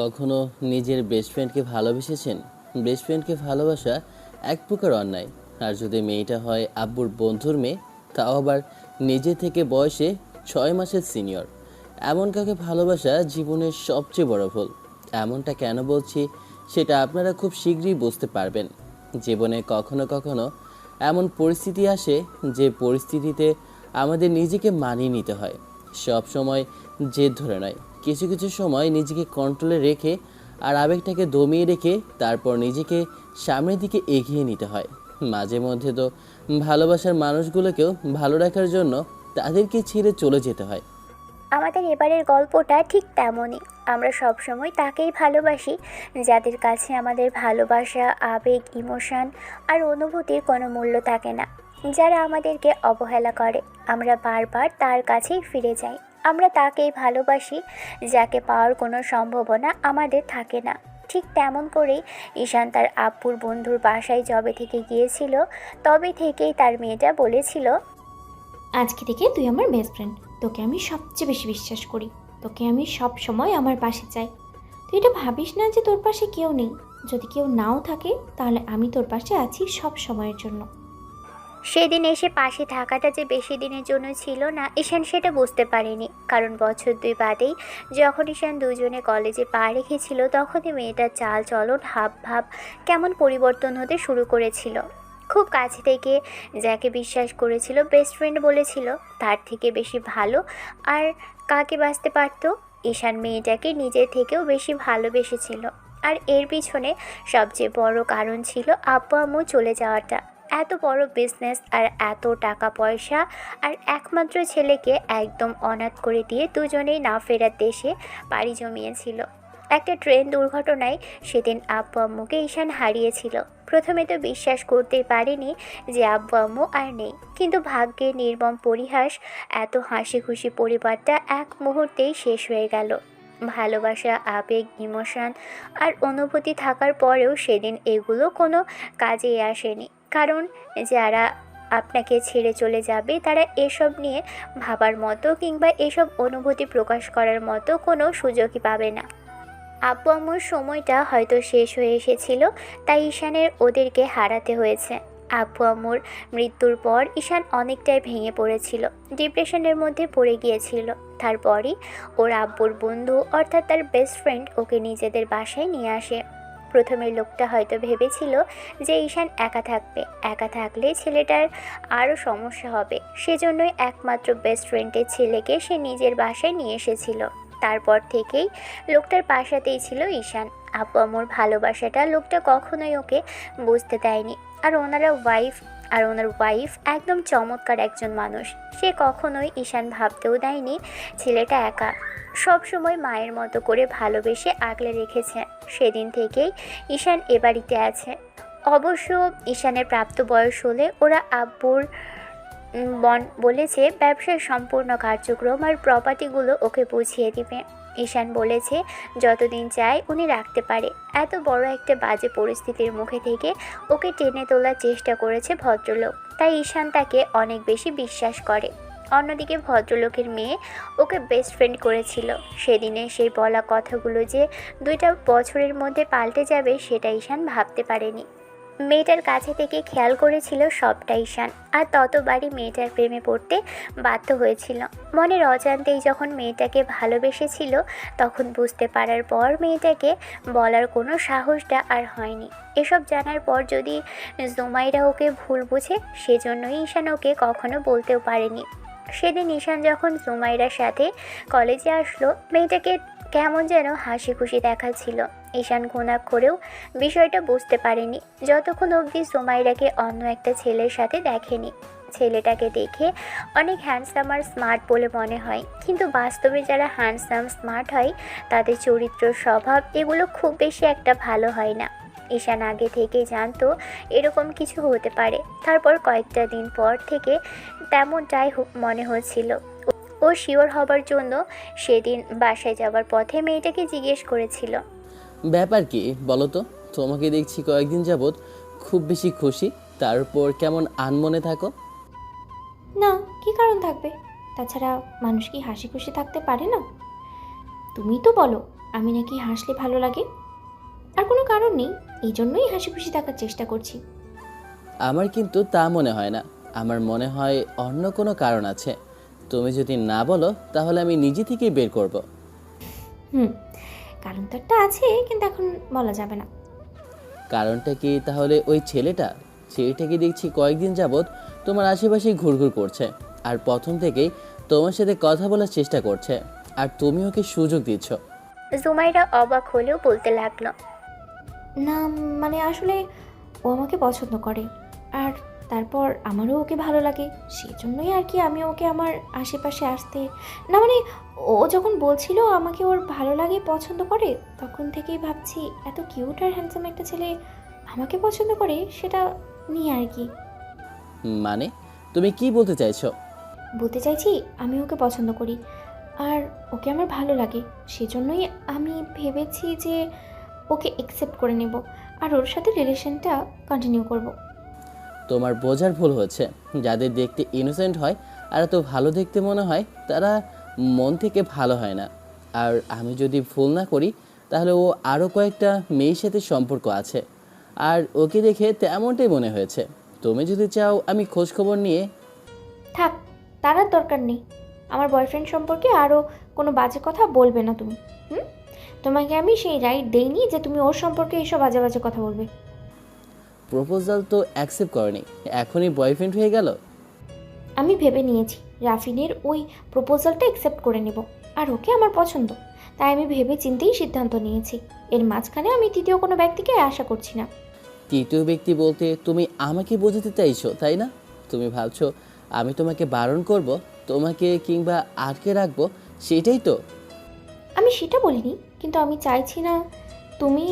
কখনো নিজের বেস্ট ফ্রেন্ডকে ভালোবেসেছেন? বেস্ট ফ্রেন্ডকে ভালোবাসা এক প্রকার অন্যায়। আর যদি মেয়েটা হয় আব্বুর বন্ধুর মেয়ে, তাও আবার নিজে থেকে বয়সে 6 মাসের সিনিয়র, এমন কাউকে ভালোবাসা জীবনের সবচেয়ে বড় ভুল। এমনটা কেন বলছি সেটা আপনারা খুব শীঘ্রই বুঝতে পারবেন। জীবনে কখনো কখনো এমন পরিস্থিতি আসে যে পরিস্থিতিতে আমাদের নিজেকে মানিয়ে নিতে হয়। সব সময় জেদ ধরে নয়, কিছু কিছু সময় নিজেকে কন্ট্রোলে রেখে আর আবেগটাকে দমিয়ে রেখে তারপর নিজেকে সামনের দিকে এগিয়ে নিতে হয়। মাঝে মধ্যে তো ভালোবাসার মানুষগুলোকেও ভালো রাখার জন্য তাদেরকে ছেড়ে চলে যেতে হয়। আমাদের এবারের গল্পটা ঠিক তেমনই। আমরা সবসময় তাকেই ভালোবাসি যাদের কাছে আমাদের ভালোবাসা, আবেগ, ইমোশন আর অনুভূতির কোনো মূল্য থাকে না। যারা আমাদেরকে অবহেলা করে, আমরা বারবার তার কাছেই ফিরে যাই। আমরা তাকেই ভালোবাসি যাকে পাওয়ার কোনো সম্ভাবনা আমাদের থাকে না। ঠিক তেমন করেই ঈশান তার আব্বুর বন্ধুর বাসায় যবে থেকে গিয়েছিল, তবে থেকেই তার মেয়েটা বলেছিল, আজকে থেকে তুই আমার বেস্ট ফ্রেন্ড। তোকে আমি সবচেয়ে বেশি বিশ্বাস করি। তোকে আমি সব সময় আমার পাশে চাই। তুই এটা ভাবিস না যে তোর পাশে কেউ নেই। যদি কেউ নাও থাকে তাহলে আমি তোর পাশে আছি সব সময়ের জন্য। সেদিন এসে পাশে থাকাটা যে বেশি দিনের জন্য ছিল না, ঈশান সেটা বুঝতে পারেনি। কারণ বছর 2 বাদেই যখন ঈশান দুজনে কলেজে পা রেখেছিল, তখনই মেয়েটার চাল চলন, হাব ভাব কেমন পরিবর্তন হতে শুরু করেছিল। খুব কাছে থেকে যাকে বিশ্বাস করেছিল, বেস্ট ফ্রেন্ড বলেছিল, তার থেকে বেশি ভালো আর কাকে বাঁচতে পারত? ঈশান মেয়েটাকে নিজের থেকেও বেশি ভালোবেসেছিল। আর এর পিছনে সবচেয়ে বড় কারণ ছিল আব্বু আম্মু চলে যাওয়াটা। এত বড় বিজনেস আর এত টাকা পয়সা, আর একমাত্র ছেলেকে একদম অনাথ করে দিয়ে দুজনেই না ফেরার দেশে পাড়ি জমিয়েছিল। একটা ট্রেন দুর্ঘটনায় সেদিন আব্বু আম্মুকে ঈশান হারিয়েছিল। প্রথমে তো বিশ্বাস করতেই পারেনি যে আব্বু আম্মু আর নেই, কিন্তু ভাগ্যের নির্মম পরিহাস, এত হাসি খুশি পরিবারটা এক মুহূর্তেই শেষ হয়ে গেল। ভালোবাসা, আবেগ, ইমোশন আর অনুভূতি থাকার পরেও সেদিন এগুলো কোনো কাজেই আসেনি। কারণ যারা আপনাকে ছেড়ে চলে যাবে, তারা এসব নিয়ে ভাবার মতো কিংবা এসব অনুভূতি প্রকাশ করার মতো কোনো সুযোগই পাবে না। আব্বু আম্মুর সময়টা হয়তো শেষ হয়ে এসেছিল, তাই ঈশানের ওদেরকে হারাতে হয়েছে। আব্বু আম্মুর মৃত্যুর পর ঈশান অনেকটাই ভেঙে পড়েছিল, ডিপ্রেশনের মধ্যে পড়ে গিয়েছিল। তারপরই ওর আব্বুর বন্ধু অর্থাৎ তার বেস্ট ফ্রেন্ড ওকে নিজেদের বাসায় নিয়ে আসে। প্রথমে লোকটা হয়তো ভেবেছিল যে ঈশান একা থাকবে, একা থাকলে ছেলেটার আরও সমস্যা হবে, সেজন্যই একমাত্র বেস্ট ফ্রেন্ডের ছেলেকে সে নিজের বাসায় নিয়ে এসেছিল। তারপর থেকেই লোকটার পাশাতেই ছিল ঈশান। আব্বু আম্মুর ভালোবাসাটা লোকটা কখনোই ওকে বুঝতে দেয়নি। আর ওনার ওয়াইফ একদম চমৎকার একজন মানুষ। সে কখনোই ঈশান ভাবতেও দেয়নি ছেলেটা একা। সব সময় মায়ের মতো করে ভালোবেসে আগলে রেখেছে। সেদিন থেকেই ঈশান এ বাড়িতে আছে। অবশ্য ঈশানের প্রাপ্ত বয়স হলে ওরা আব্বুর বলেছে ব্যবসার সম্পূর্ণ কার্যক্রম আর প্রপার্টিগুলো ওকে বুঝিয়ে দিবে। ঈশান বলেছে যতদিন চায় উনি রাখতে পারে। এত বড় একটা বাজে পরিস্থিতির মুখে থেকে ওকে টেনে তোলার চেষ্টা করেছে ভদ্রলোক, তাই ঈশান তাকে অনেক বেশি বিশ্বাস করে। অন্যদিকে ভদ্রলোকের মেয়ে ওকে বেস্ট ফ্রেন্ড করেছিল। সেদিনে সেই বলা কথাগুলো যে 2টা বছরের মধ্যে পাল্টে যাবে, সেটা ঈশান ভাবতে পারেনি। মেয়েটার কাছে থেকে খেয়াল করেছিল সবটা ঈশান, আর ততবারই মেয়েটার প্রেমে পড়তে বাধ্য হয়েছিল। মনের অজান্তেই যখন মেয়েটাকে ভালোবেসেছিল, তখন বুঝতে পারার পর মেয়েটাকে বলার কোনো সাহসটা আর হয়নি। এসব জানার পর যদি জুমাইরা ওকে ভুল বুঝে, সেজন্যই ঈশান ওকে কখনো বলতেও পারেনি। সেদিন ঈশান যখন জুমাইরার সাথে কলেজে আসলো, মেয়েটাকে কেমন যেন হাসি খুশি দেখাচ্ছিল। ঈশান ঘুণাক্ষরেও বিষয়টা বুঝতে পারেনি যতক্ষণ অবধি সুমাইরাকে অন্য একটা ছেলের সাথে দেখেনি। ছেলেটাকে দেখে অনেক হ্যান্ডসাম আর স্মার্ট বলে মনে হয়, কিন্তু বাস্তবে যারা হ্যান্ডসাম স্মার্ট হয়, তাদের চরিত্র, স্বভাব এগুলো খুব বেশি একটা ভালো হয় না। ঈশান আগে থেকেই জানতো এরকম কিছু হতে পারে। তারপর কয়েকটা দিন পর থেকে তেমনটাই মনে হচ্ছিল। ও শিওর হবার জন্য সেদিন বাসায় যাওয়ার পথে মেয়েটাকে জিজ্ঞেস করেছিল, ব্যাপার কি বলো তো? তোমাকে দেখছি কয়েকদিন যাবৎ খুব বেশি খুশি, তারপর কেমন আনমনে থাকো। না, কি কারণ থাকবে? তাছাড়া মানুষ কি হাসি খুশি থাকতে পারে না? তুমি তো বলো আমি নাকি হাসলে ভালো লাগে। আর কোনো কারণ নেই, এই জন্যই হাসি খুশি থাকার চেষ্টা করছি। আমার কিন্তু তা মনে হয় না। আমার মনে হয় অন্য কোনো কারণ আছে। তুমি যদি না বলো তাহলে আমি নিজে থেকেই বের করব। হুম, কারণ তো একটা আছে, কিন্তু এখন বলা যাবে না। কারণটা কি তাহলে ওই ছেলেটাকে দেখছি কয়েকদিন যাবৎ তোমার আশেপাশেই ঘুরঘুর করছে, আর প্রথম থেকেই তোমার সাথে কথা বলার চেষ্টা করছে, আর তুমি ওকে সুযোগ দিচ্ছ। জুমাইরা অবাক হলেও বলতে লাগলো। না, মানে আসলে ও আমাকে পছন্দ করে, আর তারপর আমারও ওকে ভালো লাগে, সেই জন্যই আর কি আমি ওকে আমার আশেপাশে আসতে, না মানে ও যখন বলছিল আমাকে ওর ভালো লাগে, পছন্দ করে, তখন থেকেই ভাবছি এত কিউট আর হ্যান্ডসাম একটা ছেলে আমাকে পছন্দ করে, সেটা নিয়ে আর কি। মানে তুমি কি বলতে চাইছো? বলতে চাইছি আমি ওকে পছন্দ করি, আর ওকে আমার ভালো লাগে, সেজন্যই আমি ভেবেছি যে ওকে অ্যাকসেপ্ট করে নেব আর ওর সাথে রিলেশনটা কন্টিনিউ করব। তোমার বোঝার ভুল হচ্ছে। যাদের দেখতে ইনোসেন্ট হয় আর এত ভালো দেখতে মনে হয় তারা মন থেকে ভালো হয় না। আর আমি যদি ভুল না করি তাহলে ও আরও কয়েকটা মেয়ের সাথে সম্পর্ক আছে, আর ওকে দেখে তেমনটাই মনে হয়েছে। তুমি যদি চাও আমি খোঁজখবর নিয়ে। থাক, তার আর দরকার নেই। আমার বয়ফ্রেন্ড সম্পর্কে আরও কোনো বাজে কথা বলবে না তুমি। হুম, তোমাকে আমি সেই রাইট দেইনি যে তুমি ওর সম্পর্কে এসব বাজে বাজে কথা বলবে। প্রপোজাল তো অ্যাকসেপ্ট করেনি, এখনই বয়ফ্রেন্ড হয়ে গেল। আমি ভেবে নিয়েছি রাফিনের ওই প্রপোজালটা অ্যাকসেপ্ট করে নেব, আর ওকে আমার পছন্দ, তাই আমি ভেবে চিন্তেই সিদ্ধান্ত নিয়েছি। এর মাঝখানে আমি তৃতীয় কোনো ব্যক্তিকে আশা করছি না। তৃতীয় ব্যক্তি বলতে তুমি আমাকে বোঝাতে চাইছো, তাই না? তুমি ভাবছো আমি তোমাকে বারণ করব, তোমাকে কিংবা আটকে রাখবো, সেটাই তো? আমি সেটা বলিনি, কিন্তু আমি চাইছি না তুমি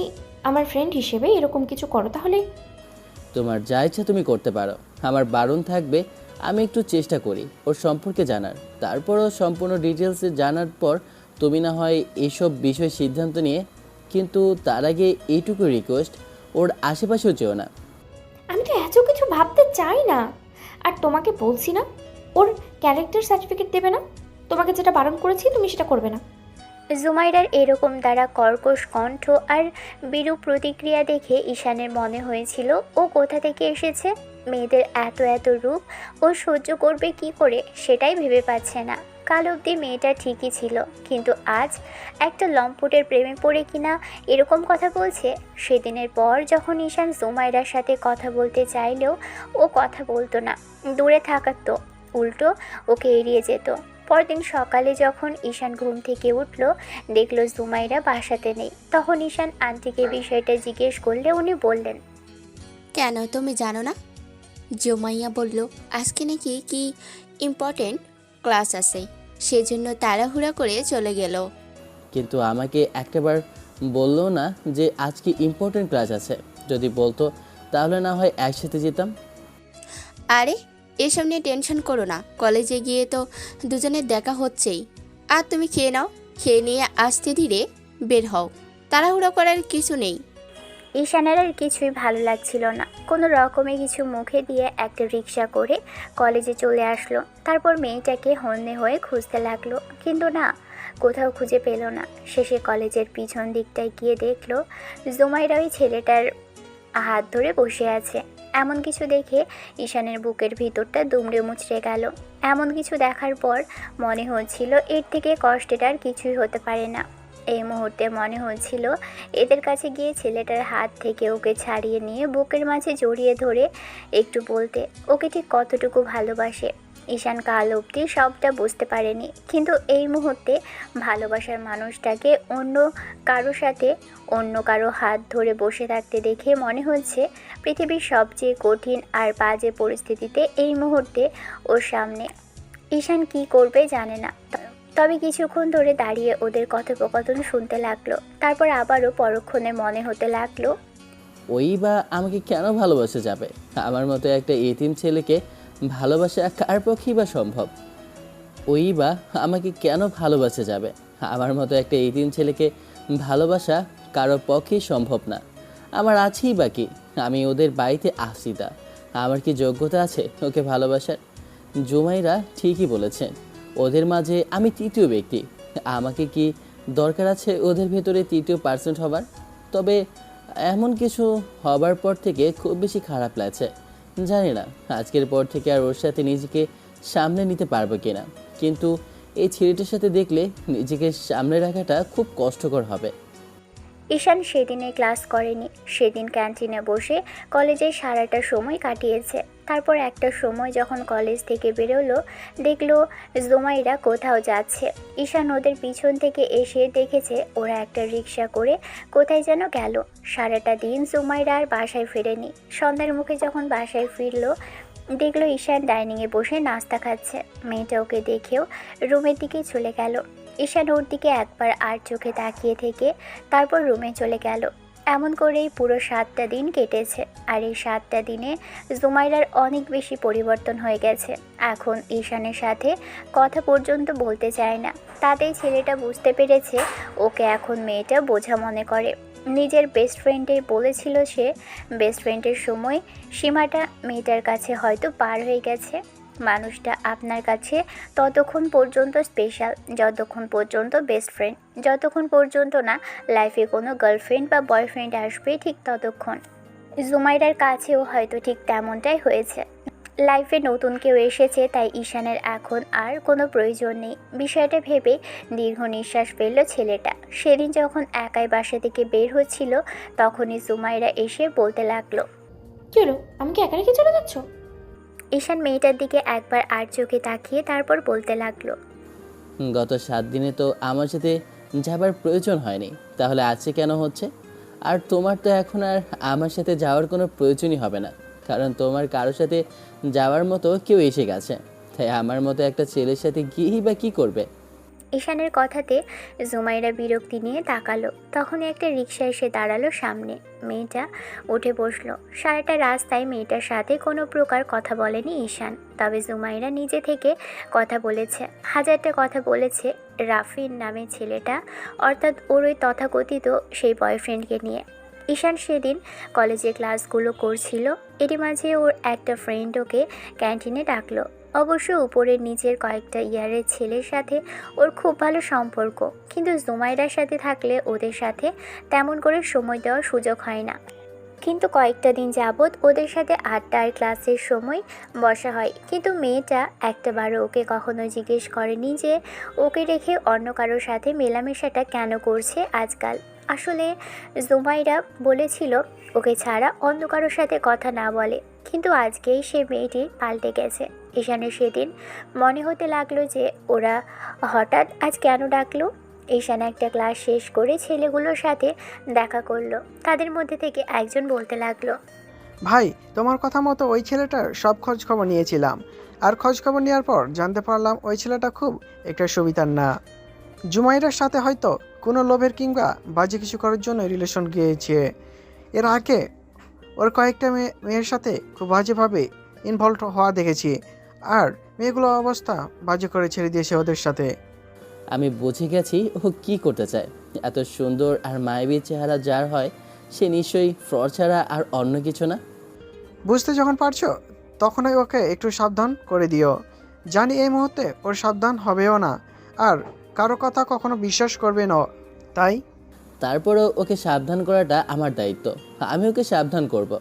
আমার ফ্রেন্ড হিসেবে এরকম কিছু করো। তাহলে তোমার যা ইচ্ছা তুমি করতে পারো, আমার বারণ থাকবে আমি একটু চেষ্টা করি ওর সম্পর্কে জানার, তারপরও সম্পূর্ণ ডিটেলসে জানার পর তুমি না হয় এইসব বিষয় সিদ্ধান্ত নিয়ে। কিন্তু তার আগে এইটুকু রিকোয়েস্ট, ওর আশেপাশেও যেও না। আমি তো এত কিছু ভাবতে চাই না, আর তোমাকে বলছি না ওর ক্যারেক্টার সার্টিফিকেট দেবে না। তোমাকে যেটা বারণ করেছি তুমি সেটা করবে না। জুমাইরার এরকম দ্বারা কর্কশ কণ্ঠ আর বিরূপ প্রতিক্রিয়া দেখে ঈশানের মনে হয়েছিল ও কোথা থেকে এসেছে। মেয়েদের এত এত রূপ ও সহ্য করবে কি করে সেটাই ভেবে পাচ্ছে না। কাল অবধি মেয়েটা ঠিকই ছিল, কিন্তু আজ একটা লম্পটের প্রেমে পড়ে কিনা এরকম কথা বলছে। সেদিনের পর যখন ঈশান জুমাইরার সাথে কথা বলতে চাইলেও ও কথা বলতো না, দূরে থাকাতো, উল্টো ওকে এড়িয়ে যেত। পরদিন সকালে যখন ঈশান ঘুম থেকে উঠল, দেখল জুমাইরা বাসাতে নেই। তখন ঈশান আন্টিকে বিষয়টা জিজ্ঞেস করলে উনি বললেন, কেন তুমি জানো না? জুমাইয়া বলল আজকে নাকি কি ইম্পর্টেন্ট ক্লাস আছে, সেজন্য তাড়াহুড়া করে চলে গেল। কিন্তু আমাকে একটাবার বললো না যে আজকে ইম্পর্টেন্ট ক্লাস আছে? যদি বলতো তাহলে না হয় একসাথে যেতাম। আরে এসব নিয়ে টেনশন করো না, কলেজে গিয়ে তো দুজনের দেখা হচ্ছেই। আর তুমি খেয়ে নাও, খেয়ে নিয়ে আস্তে ধীরে বের হও, তাড়াহুড়ো করার কিছু নেই। ঈশানের আর কিছুই ভালো লাগছিল না। কোনো রকমে কিছু মুখে দিয়ে একটা রিক্সা করে কলেজে চলে আসলো। তারপর মেয়েটাকে হন্যে হয়ে খুঁজতে লাগলো, কিন্তু না, কোথাও খুঁজে পেল না। শেষে কলেজের পিছন দিকটায় গিয়ে দেখলো জুমাইরা ওই ছেলেটার হাত ধরে বসে আছে। এমন কিছু দেখে ঈশানের বুকের ভিতরটা দুমড়ে মুচড়ে গেল। এমন কিছু দেখার পর মনে হচ্ছিল এর থেকে কষ্টের আর কিছুই হতে পারে না। এই মুহূর্তে মনে হচ্ছিল এদের কাছে গিয়ে ছেলেটার হাত থেকে ওকে ছাড়িয়ে নিয়ে বুকের মাঝে জড়িয়ে ধরে একটু বলতে ওকে ঠিক কতটুকু ভালোবাসে। ঈশান কাল অবধি সবটা বুঝতে পারেনি, কিন্তু এই মুহূর্তে ভালোবাসার মানুষটাকে অন্য কারো সাথে অন্য কারো হাত ধরে বসে থাকতে দেখে মনে হচ্ছে পৃথিবীর সবচেয়ে কঠিন আর বাজে পরিস্থিতিতে এই মুহূর্তে ওর সামনে। ঈশান কি করবে জানে না, তবে কিছুক্ষণ ধরে দাঁড়িয়ে ওদের কথোপকথন শুনতে লাগলো। তারপর আবারও পরক্ষণে মনে হতে লাগলো, ওই বা আমাকে কেন ভালোবাসা যাবে? আমার মতো একটা এতিম ছেলেকে ভালোবাসা কার পক্ষেই বা সম্ভব? ওই বা আমাকে কেন ভালোবাসা যাবে? আমার মতো একটা এতিম ছেলেকে ভালোবাসা কারো পক্ষেই সম্ভব না। আমার আছেই বা কি? আমি ওদের বাড়িতে আসিতা, আমার কি যোগ্যতা আছে ওকে ভালোবাসার? জুমাইরা ঠিকই বলেছেন, ওদের মাঝে আমি তৃতীয় ব্যক্তি। আমাকে কি দরকার আছে ওদের ভেতরে তৃতীয় পার্সেন্ট হবার। তবে এমন কিছু হবার পর থেকে খুব বেশি খারাপ লাগছে। জানি না আজকের পর থেকে আর ওর সাথে নিজেকে সামলে নিতে পারবো কিনা, কিন্তু এই ছেলেটার সাথে দেখলে নিজেকে সামলে রাখাটা খুব কষ্টকর হবে। ঈশান সেদিনে ক্লাস করেনি। সেদিন ক্যান্টিনে বসে কলেজে সারাটা সময় কাটিয়েছে। তারপর একটা সময় যখন কলেজ থেকে বেরোলো, দেখলো জুমাইরা কোথাও যাচ্ছে। ঈশান ওদের পিছন থেকে এসে দেখেছে ওরা একটা রিক্সা করে কোথায় যেন গেল। সারাটা দিন জুমাইরা আর বাসায় ফেরেনি। সন্ধ্যার মুখে যখন বাসায় ফিরলো, দেখলো ঈশান ডাইনিংয়ে বসে নাস্তা খাচ্ছে। মেয়েটা ওকে দেখেও রুমের দিকে চলে গেল। ঈশান ওর দিকে একবার আর চোখে তাকিয়ে থেকে তারপর রুমে চলে গেল। এমন করেই পুরো 7টা দিন কেটেছে। আর এই 7টা দিনে জুমাইরার অনেক বেশি পরিবর্তন হয়ে গেছে। এখন ঈশানের সাথে কথা পর্যন্ত বলতে চায় না। তাতেই ছেলেটা বুঝতে পেরেছে ওকে এখন মেয়েটা বোঝা মনে করে। নিজের বেস্ট ফ্রেন্ডে বলেছিল সে বেস্ট ফ্রেন্ডের সময় সীমাটা মেয়েটার কাছে হয়তো পার হয়ে গেছে। মানুষটা আপনার কাছে ততক্ষণ পর্যন্ত স্পেশাল যতক্ষণ পর্যন্ত বেস্ট ফ্রেন্ড, যতক্ষণ পর্যন্ত না লাইফে কোনো গার্লফ্রেন্ড বা বয়ফ্রেন্ড আসবে ঠিক ততক্ষণ। জুমাইরার কাছেও হয়তো ঠিক তেমনটাই হয়েছে। লাইফে নতুন কেউ এসেছে, তাই ঈশানের এখন আর কোনো প্রয়োজন নেই। বিষয়টা ভেবে দীর্ঘ নিঃশ্বাস ফেলল ছেলেটা। সেদিন যখন একাই বাসা থেকে বের হচ্ছিল, তখনই জুমাইরা এসে বলতে লাগলো, কি হলো, আমাকে একা রেখে চলে যাচ্ছ? ঈশান মেয়েটার দিকে একবার আর চোখে তাকিয়ে তারপর বলতে লাগলো, গত 7 দিনে তো আমার সাথে যাবার প্রয়োজন হয়নি, তাহলে আজকে কেন হচ্ছে? আর তোমার তো এখন আর আমার সাথে যাওয়ার কোনো প্রয়োজনই হবে না, কারণ তোমার কারোর সাথে যাওয়ার মতো কেউ এসে গেছে। তাই আমার মতো একটা ছেলের সাথে গিয়েই বা কী করবে? ঈশানের কথাতে জুমাইরা বিরক্তি নিয়ে তাকালো। তখনই একটা রিকশা এসে দাঁড়ালো সামনে। মেয়েটা উঠে বসলো। সারাটা রাস্তায় মেয়েটার সাথে কোনো প্রকার কথা বলেনি ঈশান। তবে জুমাইরা নিজে থেকে কথা বলেছে, হাজারটা কথা বলেছে রাফির নামে ছেলেটা, অর্থাৎ ওর ওই তথাকথিত সেই বয়ফ্রেন্ডকে নিয়ে। ঈশান সেদিন কলেজে ক্লাসগুলো করছিল। এরই মাঝে ওর একটা ফ্রেন্ড ওকে ক্যান্টিনে ডাকলো। অবশ্য উপরের নিচের কয়েকটা ইয়ারের ছেলের সাথে ওর খুব ভালো সম্পর্ক, কিন্তু জুমাইরার সাথে থাকলে ওদের সাথে তেমন করে সময় দেওয়ার সুযোগ হয় না। কিন্তু কয়েকটা দিন যাবৎ ওদের সাথে আড্ডা আর ক্লাসের সময় বসা হয়, কিন্তু মেয়েটা একটাবারও ওকে কখনো জিজ্ঞেস করেনি যে ওকে রেখে অন্য কারোর সাথে মেলামেশাটা কেন করছে আজকাল। আসলে জুমাইরা বলেছিল ওকে ছাড়া অন্য কারোর সাথে কথা না বলে, কিন্তু আজকেই সে মেয়েটি পাল্টে গেছে। ঈশানের সেদিন মনে হতে লাগলো যে ওরা হঠাৎ আজ কেন ডাকলো। ঈশান একটা ক্লাস শেষ করে ছেলেগুলোর সাথে দেখা করলো। তাদের মধ্যে থেকে একজন বলতে লাগলো, ভাই, তোমার কথা মতো ওই ছেলেটার সব খোঁজ খবর নিয়েছিলাম, আর খোঁজ খবর নেওয়ার পর জানতে পারলাম ওই ছেলেটা খুব একটা সুবিধার না। জুমাইরার সাথে হয়তো কোনো লোভের কিংবা বাজে কিছু করার জন্য রিলেশন গিয়েছে। এর আগে ওর কয়েকটা মেয়ের সাথে খুব বাজেভাবে ইনভলভ হওয়া দেখেছি, আর মেয়েগুলো অবস্থা বাজে করে ছেড়ে দিয়েছে ওদের সাথে। আমি বুঝে গেছি ও কী করতে চায়। এত সুন্দর আর মায়াবী চেহারা যার হয়, সে নিশ্চয়ই ফ্রড ছাড়া আর অন্য কিছু না। বুঝতে যখন পারছো তখনই ওকে একটু সাবধান করে দিও। জানি এই মুহূর্তে ওর সাবধান হবেও না, আর কারো কথা কখনো বিশ্বাস করবে না, তাই তারপরও ওকে সাবধান করাটা আমার দায়িত্ব, আমি ওকে সাবধান করব।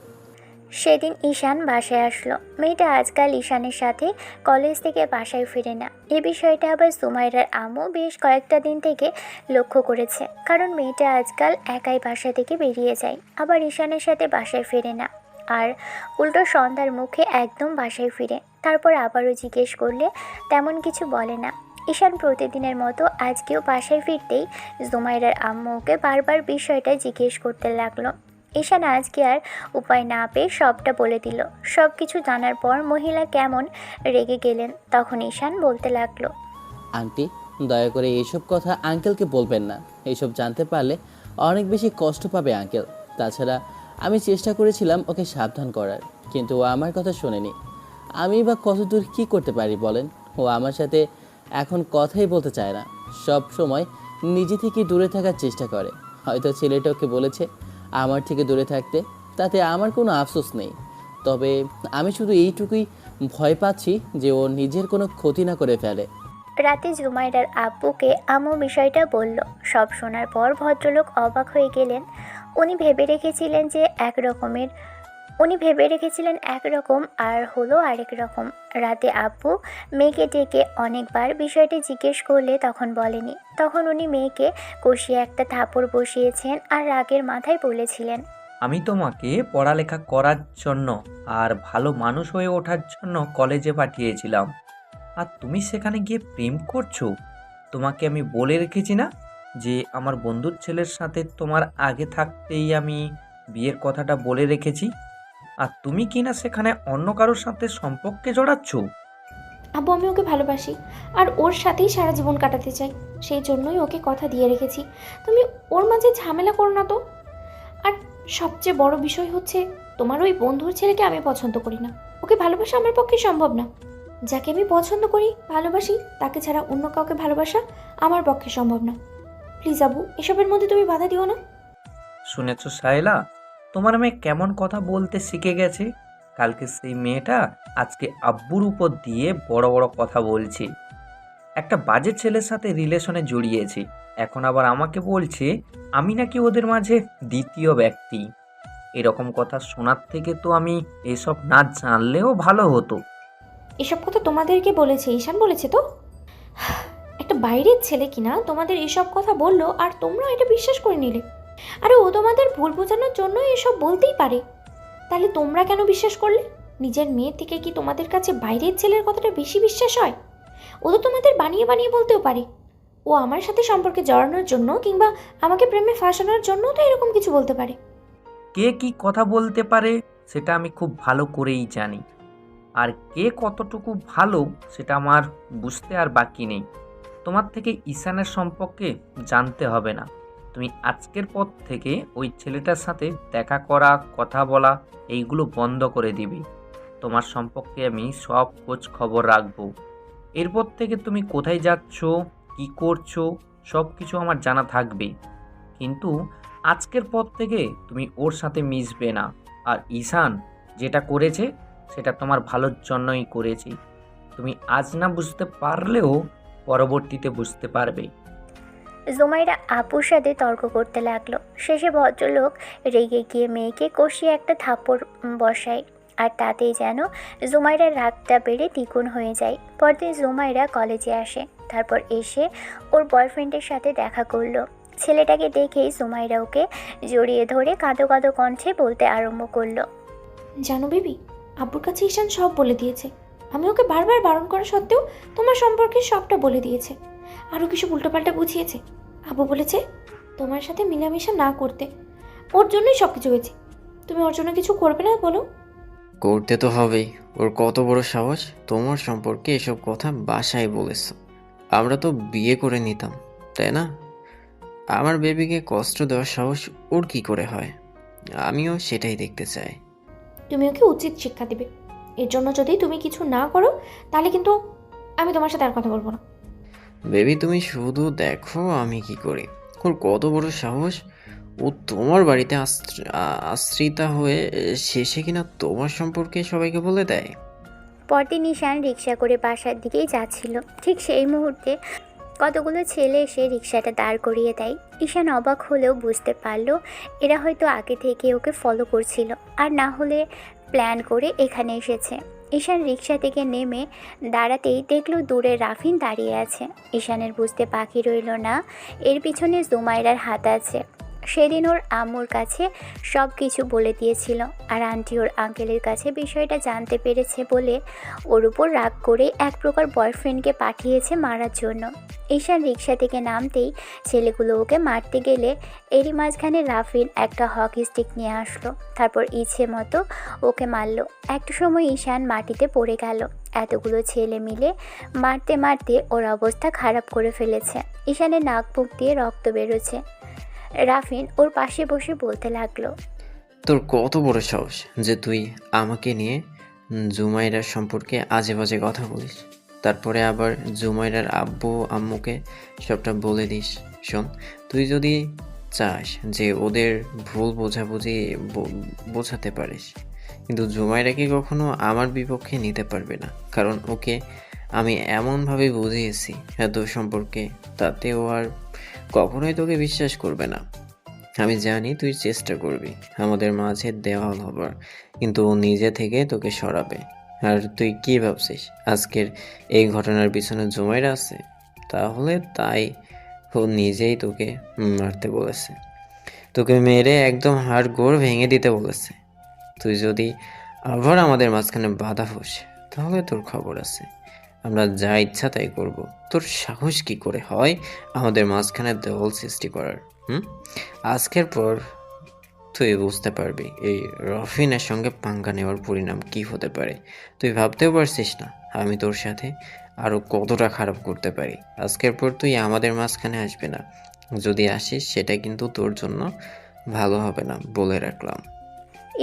সেদিন ঈশান বাসায় আসলো। মেয়েটা আজকাল ঈশানের সাথে কলেজ থেকে বাসায় ফিরে না। এ বিষয়টা আবার সুমাইরার আম্মু বেশ কয়েকটা দিন থেকে লক্ষ্য করেছে, কারণ মেয়েটা আজকাল একাই বাসা থেকে বেরিয়ে যায়, আবার ঈশানের সাথে বাসায় ফিরে না, আর উল্টো সন্ধ্যার মুখে একদম বাসায় ফিরে। তারপর আবারও জিজ্ঞেস করলে তেমন কিছু বলে না। ঈশান প্রতিদিনের মতো আজকেও বাসায় ফিরতেই জুমাইরার আম্মু ওকে বারবার বিষয়টা জিজ্ঞেস করতে লাগলো। ঈশান আজকে আর উপায় না পেয়ে সবটা বলে দিল। সব কিছু জানার পর মহিলা কেমন রেগে গেলেন। তখন ঈশান বলতে লাগলো, আন্টি, দয়া করে এইসব কথা আঙ্কেলকে বলবেন না। এইসব জানতে পারলে অনেক বেশি কষ্ট পাবে আঙ্কেল। তাছাড়া আমি চেষ্টা করেছিলাম ওকে সাবধান করার, কিন্তু ও আমার কথা শোনেনি। আমি বা কতদূর কী করতে পারি বলেন? ও আমার সাথে এখন কথাই বলতে চায় না, সব সময় নিজে থেকে দূরে থাকার চেষ্টা করে। হয়তো ছেলেটা ওকে বলেছে আমার থেকে দূরে থাকতে, তাতে আমার কোনো আফসোস নেই। তবে আমি শুধু এইটুকুই ভয় পাচ্ছি যে ও নিজের কোনো ক্ষতি না করে ফেলে। রাতে জুমাইরার আব্বুকে আম্মু বিষয়টা বলল। সব শোনার পর ভদ্রলোক অবাক হয়ে গেলেন। উনি ভেবে রেখেছিলেন যে একরকম আর হলো আরেক রকম। রাতে আব্বু মেয়েকে ডেকে অনেকবার বিষয়টি জিজ্ঞেস করলে তখন বলেনি। তখন উনি মেয়েকে কষিয়ে একটা থাপড় বসিয়েছেন আর রাগের মাথায় বলেছিলেন, আমি তোমাকে পড়ালেখা করার জন্য আর ভালো মানুষ হয়ে ওঠার জন্য কলেজে পাঠিয়েছিলাম, আর তুমি সেখানে গিয়ে প্রেম করছো। তোমাকে আমি বলে রেখেছি না যে আমার বন্ধুর ছেলের সাথে তোমার আগে থাকতেই আমি বিয়ের কথাটা বলে রেখেছি, আর তুমি কি না সেখানে অন্য কারোর সাথে সম্পর্কে জড়াচ্ছ। আব্বু, আমি ওকে ভালোবাসি আর ওর সাথেই সারা জীবন কাটাতে চাই। সেই জন্যই ওকে কথা দিয়ে রেখেছি। তুমি ওর মাঝে ঝামেলা করো না তো। আর সবচেয়ে বড় বিষয় হচ্ছে, তোমার ওই বন্ধুর ছেলেকে আমি পছন্দ করি না। ওকে ভালোবাসা আমার পক্ষে সম্ভব না। যাকে আমি পছন্দ করি, ভালোবাসি, তাকে ছাড়া অন্য কাউকে ভালোবাসা আমার পক্ষে সম্ভব না। প্লিজ আব্বু, এসবের মধ্যে তুমি বাধা দিও না। শুনেছো সাহেলা, তোমার মেয়ে কেমন কথা বলতে শিখে গেছে। কালকে সেই মেয়েটা আজকে আব্বুর উপর দিয়ে বড় বড় কথা বলছে। একটা বাজে ছেলের সাথে রিলেশনে জড়িয়েছে, এখন আবার আমাকে বলছে আমি নাকি ওদের মাঝে দ্বিতীয় ব্যক্তি। এরকম কথা শোনার থেকে তো আমি এসব না জানলেও ভালো হতো। এসব কথা তোমাদেরকে বলেছে, ঈশান বলেছে তো? একটা বাইরের ছেলে কিনা তোমাদের এসব কথা বললো আর তোমরা এটা বিশ্বাস করে নিলে। আরে ও তোমাদের ভুল বোঝানোর জন্য এসব বলতেই পারে। তাহলে তোমরা কেন বিশ্বাস করলে? নিজের মেয়ে থেকে কি তোমাদের কাছে বাইরের ছেলের কথাটা বেশি বিশ্বাস হয়? ও তো তোমাদের বানিয়ে বানিয়ে বলতেও পারে। ও আমার সাথে সম্পর্কে জড়ানোর জন্য কিংবা আমাকে প্রেমে ফাঁসানোর জন্য তো এরকম কিছু বলতে পারে। কে কি কথা বলতে পারে সেটা আমি খুব ভালো করেই জানি, আর কে কতটুকু ভালো সেটা আমার বুঝতে আর বাকি নেই। তোমার থেকে ঈশানের সম্পর্কে জানতে হবে না। তুমি আজকের পর থেকে ওই ছেলেটার সাথে দেখা করা, কথা বলা এইগুলো বন্ধ করে দিবে। তোমার সম্পর্কে আমি সব খোঁজ খবর রাখবো। এরপর থেকে তুমি কোথায় যাচ্ছ, কি করছো, সব কিছু আমার জানা থাকবে। কিন্তু আজকের পর থেকে তুমি ওর সাথে মিশবে না। আর ঈশান যেটা করেছে সেটা তোমার ভালোর জন্যই করেছে। তুমি আজ না বুঝতে পারলেও পরবর্তীতে বুঝতে পারবে। জুমাইরা আপুর সাথে তর্ক করতে লাগলো। শেষে ভদ্রলোক রেগে গিয়ে মেয়েকে কষিয়ে একটা থাপড় বসায়, আর তাতেই যেন জুমাইরার রাগটা বেড়ে দ্বিগুণ হয়ে যায়। পরদিন জুমাইরা কলেজে আসে। তারপর এসে ওর বয়ফ্রেন্ডের সাথে দেখা করলো। ছেলেটাকে দেখেই জুমাইরা ওকে জড়িয়ে ধরে কাঁদো কাঁদো কণ্ঠে বলতে আরম্ভ করলো, জানো বেবি, আব্বুর কাছে ঈশান সব বলে দিয়েছে। আমি ওকে বারবার বারণ করা সত্ত্বেও তোমার সম্পর্কে সবটা বলে দিয়েছে। আরও কিছু উল্টোপাল্টা বুঝিয়েছে। আব্বু বলেছে তোমার সাথে মিলামেশা না করতে। ওর জন্যই সব কিছু হয়েছে। তুমি ওর জন্য কিছু করবে না বলো? করতে তো হবেই। ওর কত বড় সাহস তোমার সম্পর্কে এসব কথা বাসায় বলেছ। আমরা তো বিয়ে করে নিতাম, তাই না? আমার বেবিকে কষ্ট দেওয়ার সাহস ওর কি করে হয়? আমিও সেটাই দেখতে চাই। তুমি ওকে উচিত শিক্ষা দেবে। এর জন্য যদি তুমি কিছু না করো তাহলে কিন্তু আমি তোমার সাথে আর কথা বলবো না। বেবি, তুমি শুধু দেখো আমি কি করি। ওর কত বড় সাহস! ও তোমার বাড়িতে আশ্রিতা হয়ে শেষে কিনা তোমার সম্পর্কে সবাইকে বলে দেয়। পরদিন ঈশান রিক্সা করে বাসার দিকেই যাচ্ছিল। ঠিক সেই মুহূর্তে কতগুলো ছেলে এসে রিক্সাটা দাঁড় করিয়ে দেয়। ঈশান অবাক হলেও বুঝতে পারলো এরা হয়তো আগে থেকে ওকে ফলো করছিল, আর না হলে প্ল্যান করে এখানে এসেছে। ঈশান রিক্সা থেকে নেমে দাঁড়াতেই দেখলো দূরে রাফিন দাঁড়িয়ে আছে। ঈশানের বুঝতে বাকি রইল না এর পিছনে জুমাইরার হাত আছে। সেদিন ওর আম্মুর কাছে সব কিছু বলে দিয়েছিল, আর আন্টি ওর আঙ্কেলের কাছে বিষয়টা জানতে পেরেছে বলে ওর উপর রাগ করে এক প্রকার বয়ফ্রেন্ডকে পাঠিয়েছে মারার জন্য। ঈশান রিক্সা থেকে নামতেই ছেলেগুলো ওকে মারতে গেলে এরই মাঝখানে রাফিন একটা হকি স্টিক নিয়ে আসলো। তারপর ইচ্ছে মতো ওকে মারলো। একটা সময় ঈশান মাটিতে পড়ে গেল। এতগুলো ছেলে মিলে মারতে মারতে ওর অবস্থা খারাপ করে ফেলেছে। ঈশানের নাক মুখ দিয়ে রক্ত বেরোচ্ছে। রাফিন ওর পাশে বসে বলতে লাগলো, তোর কত বড় সাহস যে তুই আমাকে নিয়ে জুমাইরার সম্পর্কে আজে বাজে কথা বলিস, তারপরে আবার জুমাইরার আব্বু আম্মুকে সবটা বলে দিস। শোন, তুই যদি চাস যে ওদের ভুল বোঝাবুঝি বোঝাতে পারিস, কিন্তু জুমাইরাকে কখনো আমার বিপক্ষে নিতে পারবে না, কারণ ওকে আমি এমনভাবে বুঝিয়েছি এত সম্পর্কে, তাতে ও আর কখনোই তোকে বিশ্বাস করবে না। আমি জানি তুই চেষ্টা করবি আমাদের মাঝে দেওয়াল হবার, কিন্তু ও নিজে থেকে তোকে সরাবে। আর তুই কি ভাবছিস আজকের এই ঘটনার পিছনে জুমাইরা আছে? তাহলে তাই ও নিজেই তোকে মারতে বলেছে, তোকে মেরে একদম হাড় গোড় ভেঙে দিতে বলেছে। তুই যদি আবার আমাদের মাঝখানে বাধা হোস তাহলে তোর খবর আছে, আমরা যা ইচ্ছা তাই করব। তোর সাহস কি করে হয় আমাদের মাঝখানে দেওয়াল সৃষ্টি করার? আজকের পর তুই বুঝতে পারবি এই রফিনের সঙ্গে পাঙ্গা নেওয়ার পরিণাম কি হতে পারে। তুই ভাবতেও পারছিস না আমি তোর সাথে আরও কতটা খারাপ করতে পারি। আজকের পর তুই আমাদের মাঝখানে আসবে না, যদি আসিস সেটা কিন্তু তোর জন্য ভালো হবে না, বলে রাখলাম।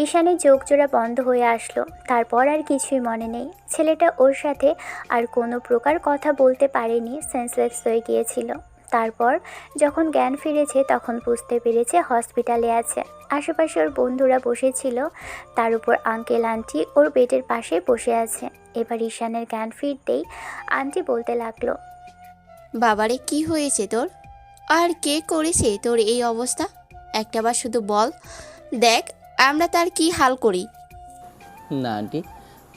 ঈশানের চোখ জোড়া বন্ধ হয়ে আসলো। তারপর আর কিছুই মনে নেই। ছেলেটা ওর সাথে আর কোনো প্রকার কথা বলতে পারেনি, সেন্সলেস হয়ে গিয়েছিল। তারপর যখন জ্ঞান ফিরেছে তখন বুঝতে পেরেছে হসপিটালে আছে। আশেপাশে ওর বন্ধুরা বসেছিল, তার উপর আঙ্কেল আন্টি ওর বেডের পাশে বসে আছে। এবার ঈশানের জ্ঞান ফিরতেই আন্টি বলতে লাগলো, বাবারে কি হয়েছে তোর? আর কে করেছে তোর এই অবস্থা? একটাবার শুধু বল, দেখ আমরা তার কি হাল করি। না আন্টি,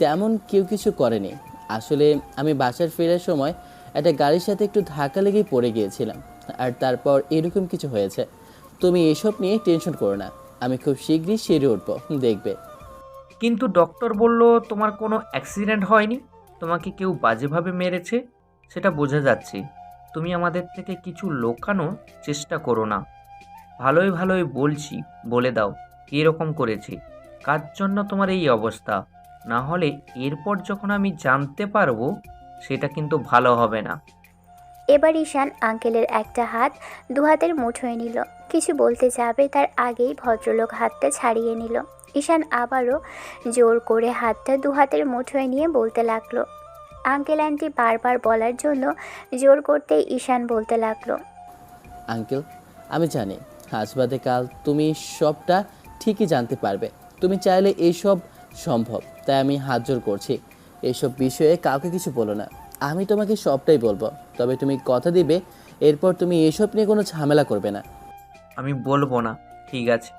তেমন কেউ কিছু করেনি। আসলে আমি বাসার ফেরার সময় একটা গাড়ির সাথে একটু ধাক্কা লেগেই পড়ে গিয়েছিলাম, আর তারপর এরকম কিছু হয়েছে। তুমি এসব নিয়ে টেনশন করো না, আমি খুব শীঘ্রই সেরে উঠবো, দেখবে। কিন্তু ডক্টর বলল তোমার কোনো অ্যাক্সিডেন্ট হয়নি, তোমাকে কেউ বাজেভাবে মেরেছে, সেটা বোঝা যাচ্ছে। তুমি আমাদের থেকে কিছু লুকানোর চেষ্টা করো না। ভালোই ভালোই বলছি, বলে দাও এরকম করেছে, কার জন্য তোমার এই অবস্থা। না হলে এরপর যখন আমি জানতে পারবো সেটা কিন্তু ভালো হবে না। এবার ঈশান আঙ্কেলের একটা হাত দু হাতের মুঠোয় নিল। কিছু বলতে যাবে তার আগেই ভদ্রলোক হাতটা ছাড়িয়ে নিল। ঈশান আবারও জোর করে হাতটা দু হাতের মুঠোয় নিয়ে বলতে লাগলো। আঙ্কেল আন্টি বারবার বলার জন্য জোর করতেই ঈশান বলতে লাগলো, আঙ্কেল, আমি জানি আজ বাদে কাল তুমি সবটা ঠিকই জানতে পারবে। তুমি চাইলে এইসব সম্ভব, তাই আমি হাত জোর করছি। এইসব বিষয়ে কাউকে কিছু বলো না, আমি তোমাকে সবটাই বলবো। তবে তুমি কথা দিবে এরপর তুমি এসব নিয়ে কোনো ঝামেলা করবে না। আমি বলবো না, ঠিক আছে,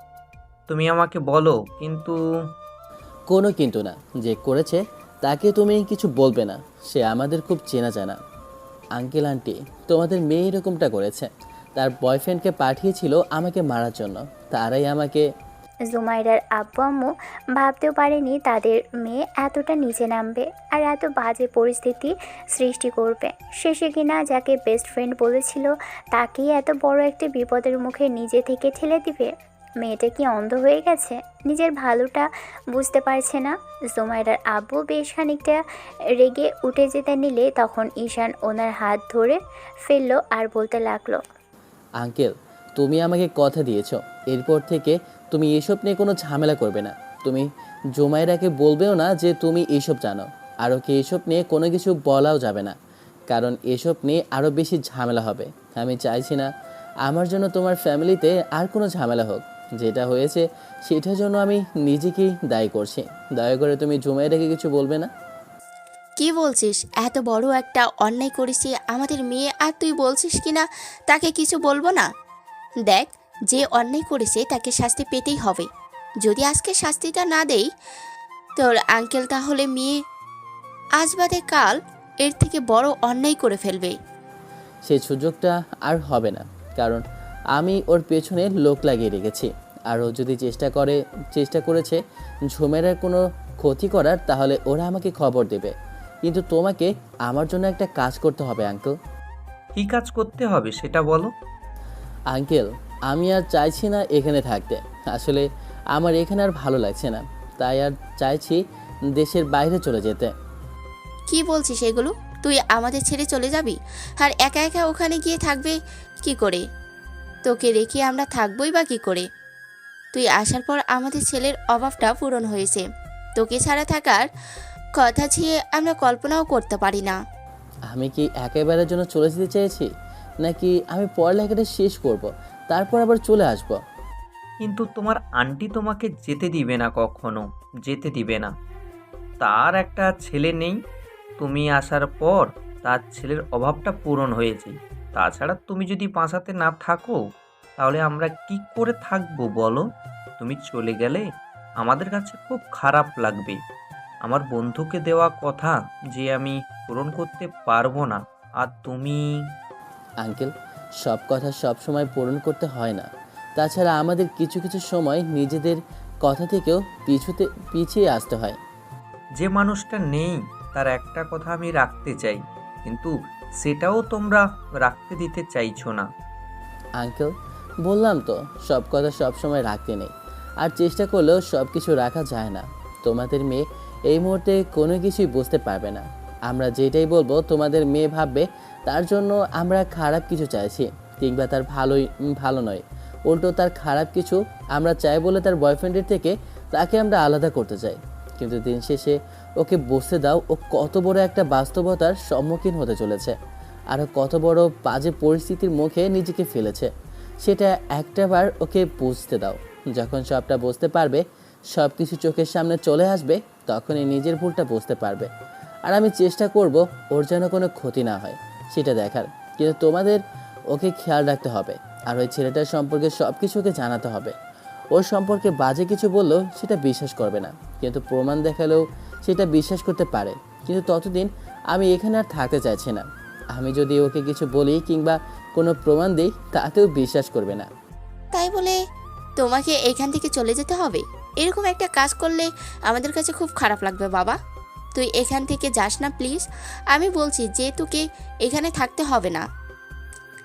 তুমি আমাকে বলো, কিন্তু কোনো কিন্তু না, যে করেছে তাকে তুমি কিছু বলবে না, সে আমাদের খুব চেনা জানা। আঙ্কেল আন্টি, তোমাদের মেয়ে এরকমটা করেছে, তার বয়ফ্রেন্ডকে পাঠিয়েছিল আমাকে মারার জন্য। তারাই আমাকে জুমাইরার আব্বু আম্মু ভাবতেও পারেনি তাদের মেয়ে এতটা নিচে নামবে আর এত বাজে পরিস্থিতি সৃষ্টি করবে। শেষে কিনা যাকে বেস্ট ফ্রেন্ড বলেছিল তাকেই এত বড় একটা বিপদের মুখে নিজে থেকে ঠেলে দিবে। মেয়েটা কি অন্ধ হয়ে গেছে? নিজের ভালোটা বুঝতে পারছে না? জুমাইরার আব্বু বেশ খানিকটা রেগে উঠে যেতে নিলে তখন ঈশান ওনার হাত ধরে ফেললো আর বলতে লাগলো, আঙ্কেল, তুমি আমাকে কথা দিয়েছো এরপর থেকে তুমি এসব নিয়ে কোনো ঝামেলা করবে না। তুমি জুমাইরাকে বলবেও না যে তুমি এইসব জানো, আর ওকে এসব নিয়ে কোনো কিছু বলাও যাবে না, কারণ এসব নিয়ে আরও বেশি ঝামেলা হবে। আমি চাইছি না আমার জন্য তোমার ফ্যামিলিতে আর কোনো ঝামেলা হোক। যেটা হয়েছে সেটার জন্য আমি নিজেকেই দায়ী করছি। দয়া করে তুমি জুমাইরাকে কিছু বলবে না। কি বলছিস? এত বড় একটা অন্যায় করেছি আমাদের মেয়ে, আর তুই বলছিস কিনা তাকে কিছু বলবো না? দেখ, যে অন্যায় করেছে তাকে শাস্তি পেতেই হবে। যদি আজকে শাস্তিটা না দেই তোর আঙ্কেল, তাহলে মেয়ে আজ বাদে কাল এর থেকে বড় অন্যায় করে ফেলবে। সেই সুযোগটা আর হবে না, কারণ আমি ওর পেছনে লোক লাগিয়ে রেখেছি। আর ও যদি চেষ্টা করেছে ঝুমেরার কোনো ক্ষতি করার, তাহলে ওরা আমাকে খবর দেবে। কিন্তু তোমাকে আমার জন্য একটা কাজ করতে হবে আঙ্কেল। কী কাজ করতে হবে সেটা বলো। আঙ্কেল, আমি আর চাইছি না এখানে থাকতে। আসলে আমার এখানে আর ভালো লাগছে না, তাই আর চাইছি দেশের বাইরে চলে যেতে। কি বলছিস এগুলো? তুই আমাদের ছেড়ে চলে যাবি? আর একা একা ওখানে গিয়ে থাকবে কি করে? তোকে রেখে আমরা থাকবোই বা কী করে? তুই আসার পর আমাদের ছেলের অভাবটা পূরণ হয়েছে। তোকে ছাড়া থাকার কথা ছিয়ে আমরা কল্পনাও করতে পারি না। আমি কি একেবারের জন্য চলে যেতে চেয়েছি, নাকি আমি পড়ালেখাটা শেষ করব তারপর আবার চলে আসব? কিন্তু তোমার আন্টি তোমাকে যেতে দিবে না, কখনো যেতে দিবে না। তার একটা ছেলে নেই, তুমি আসার পর তার ছেলের অভাবটা পূরণ হয়েছে। তাছাড়া তুমি যদি বাসাতে না থাকো তাহলে আমরা কি করে থাকবো বলো? তুমি চলে গেলে আমাদের কাছে খুব খারাপ লাগবে। আমার বন্ধুকে দেওয়া কথা যে আমি পূরণ করতে পারবো না, আর তুমি। আঙ্কেল, সব কথা সব সময় পূরণ করতে হয় না। তাছাড়া আমাদের কিছু কিছু সময় নিজেদের কথা থেকেও পিছিয়ে আসতে হয়। যে মানুষটা নেই তার একটা কথা আমি রাখতে চাই, কিন্তু সেটাও তোমরা রাখতে দিতে চাইছো না। আঙ্কেল, বললাম তো সব কথা সব সময় রাখতে নেই, আর চেষ্টা করলেও সব কিছু রাখা যায় না। তোমাদের মেয়ে এই মুহূর্তে কোনো কিছুই বুঝতে পারবে না। আমরা যেটাই বলবো তোমাদের মেয়ে ভাববে তার জন্য আমরা খারাপ কিছু চাইছি, কিংবা তার ভালো নয়। উল্টো তার খারাপ কিছু আমরা চাই বলে তার বয়ফ্রেন্ডের থেকে তাকে আমরা আলাদা করতে চাই। কিন্তু দিন শেষে ওকে বুঝতে দাও ও কত বড় একটা বাস্তবতার সম্মুখীন হতে চলেছে, আর কত বড় বাজে পরিস্থিতির মুখে নিজেকে ফেলেছে। সেটা একটাবার ওকে বুঝতে দাও। যখন সবটা বুঝতে পারবে, সব কিছু চোখের সামনে চলে আসবে, তখনই নিজের ভুলটা বুঝতে পারবে। আর আমি চেষ্টা করব ওর যেন কোনো ক্ষতি না হয় সেটা দেখার। কিন্তু তোমাদের ওকে খেয়াল রাখতে হবে, আর ওই ছেলেটার সম্পর্কে সব কিছু ওকে জানাতে হবে। ওর সম্পর্কে বাজে কিছু বললেও সেটা বিশ্বাস করবে না, কিন্তু প্রমাণ দেখালেও সেটা বিশ্বাস করতে পারে। কিন্তু ততদিন আমি এখানে আর থাকতে চাইছি না। আমি যদি ওকে কিছু বলি কিংবা কোনো প্রমাণ দিই, তাতেও বিশ্বাস করবে না। তাই বলে তোমাকে এখান থেকে চলে যেতে হবে? এরকম একটা কাজ করলে আমাদের কাছে খুব খারাপ লাগবে বাবা। তুই এখান থেকে যাস না প্লিজ। আমি বলছি যে তোকে এখানে থাকতে হবে না,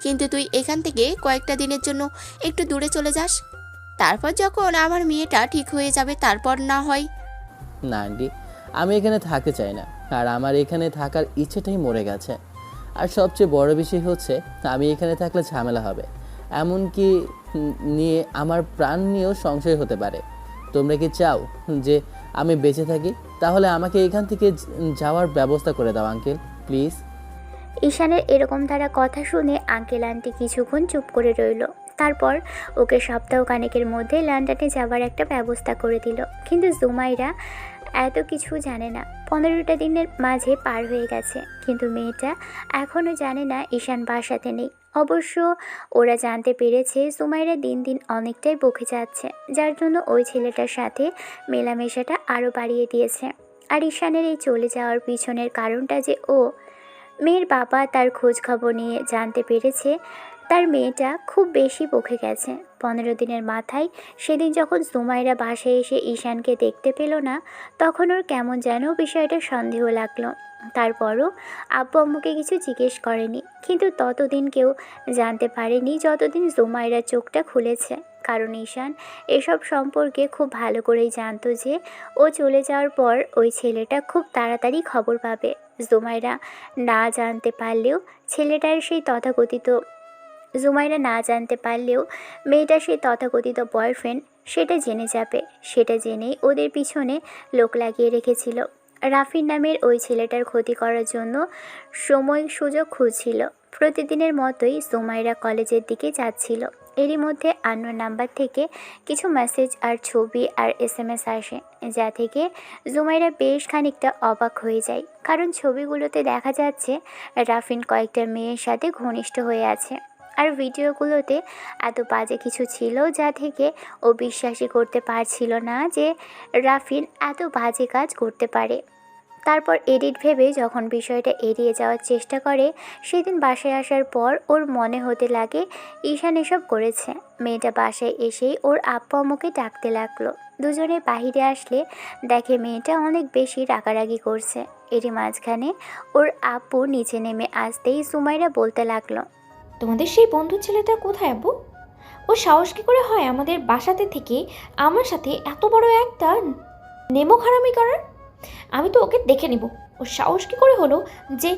কিন্তু তুই এখান থেকে কয়েকটা দিনের জন্য একটু দূরে চলে যাস। তারপর যখন আমার মেয়েটা ঠিক হয়ে যাবে তারপর না হয়। না আন্টি, আমি এখানে থাকতে চাই না, আর আমার এখানে থাকার ইচ্ছেটাই মরে গেছে। আর সবচেয়ে বড় বিষয় হচ্ছে আমি এখানে থাকলে ঝামেলা হবে, এমনকি নিয়ে আমার প্রাণ নিয়েও সংশয় হতে পারে। তোমরা কি চাও যে আমি বেঁচে থাকি? তাহলে আমাকে এখান থেকে যাওয়ার ব্যবস্থা করে দাও আঙ্কেল, প্লিজ। ঈশানের এরকম তারা কথা শুনে আঙ্কেল আন্টি কিছুক্ষণ চুপ করে রইল। তারপর ওকে সপ্তাহখানেকের মধ্যে লন্ডনে যাওয়ার একটা ব্যবস্থা করে দিল। কিন্তু জুমাইরা এত কিছু জানে না। 15টা দিনের মাঝে পার হয়ে গেছে, কিন্তু মেয়েটা এখনও জানে না ঈশান বাসাতে নেই। অবশ্য ওরা জানতে পেরেছে জুমাইরা দিন দিন অনেকটাই বকে যাচ্ছে, যার জন্য ওই ছেলেটার সাথে মেলামেশাটা আরও বাড়িয়ে দিয়েছে। আর ঈশানের এই চলে যাওয়ার পিছনের কারণটা যে মেয়ের বাবা তার খোঁজ খবর নিয়ে জানতে পেরেছে তার মেয়েটা খুব বেশি বকে গেছে। 15 দিনের মাথায় সেদিন যখন জুমাইরা বাসায় এসে ঈশানকে দেখতে পেল না, তখন ওর কেমন যেন বিষয়টা সন্দেহ লাগলো। তারপরও আব্বু আম্মুকে কিছু জিজ্ঞেস করেনি, কিন্তু ততদিন কেউ জানতে পারেনি যতদিন জুমাইরা চোখটা খুলেছে। কারণ ঈশান এসব সম্পর্কে খুব ভালো করেই জানতো যে ও চলে যাওয়ার পর ওই ছেলেটা খুব তাড়াতাড়ি খবর পাবে। জুমাইরা না জানতে পারলেও মেয়েটার সেই তথাকথিত বয়ফ্রেন্ড সেটা জেনে যাবে। সেটা জেনেই ওদের পিছনে লোক লাগিয়ে রেখেছিল। রাফির নামের ওই ছেলেটার ক্ষতি করার জন্য সময় সুযোগ খুঁজছিল। প্রতিদিনের মতোই জুমাইরা কলেজের দিকে যাচ্ছিল। এরই মধ্যে আননোন নাম্বার থেকে কিছু মেসেজ আর ছবি আর SMS আসে, যা থেকে জুমাইরা বেশ খানিকটা অবাক হয়ে যায়। কারণ ছবিগুলোতে দেখা যাচ্ছে রাফিন কয়েকটা মেয়ের সাথে ঘনিষ্ঠ হয়ে আছে, আর ভিডিওগুলোতে এত বাজে কিছু ছিল যা থেকে ও বিশ্বাসই করতে পারছিল না যে রাফিন এত বাজে কাজ করতে পারে। তারপর এডিট ভেবে যখন বিষয়টা এড়িয়ে যাওয়ার চেষ্টা করে, সেদিন বাসায় আসার পর ওর মনে হতে লাগে ঈশান এসব করেছে। মেয়েটা বাসায় এসেই ওর আব্বু আম্মুকে ডাকতে লাগলো। দুজনে বাহিরে আসলে দেখে মেয়েটা অনেক বেশি রাগারাগি করছে। এরই মাঝখানে ওর আব্বু নিচে নেমে আসতেই সুমাইরা বলতে লাগলো, তোমাদের সেই বন্ধু ছেলেটা কোথায় আব্বু? ও সাহস কী করে হয় আমাদের বাসাতে থেকে আমার সাথে এত বড় একটা নেমোখারামি করার? আমি তো ওকে দেখে নিব। ওর সাহস কী করে হলো যে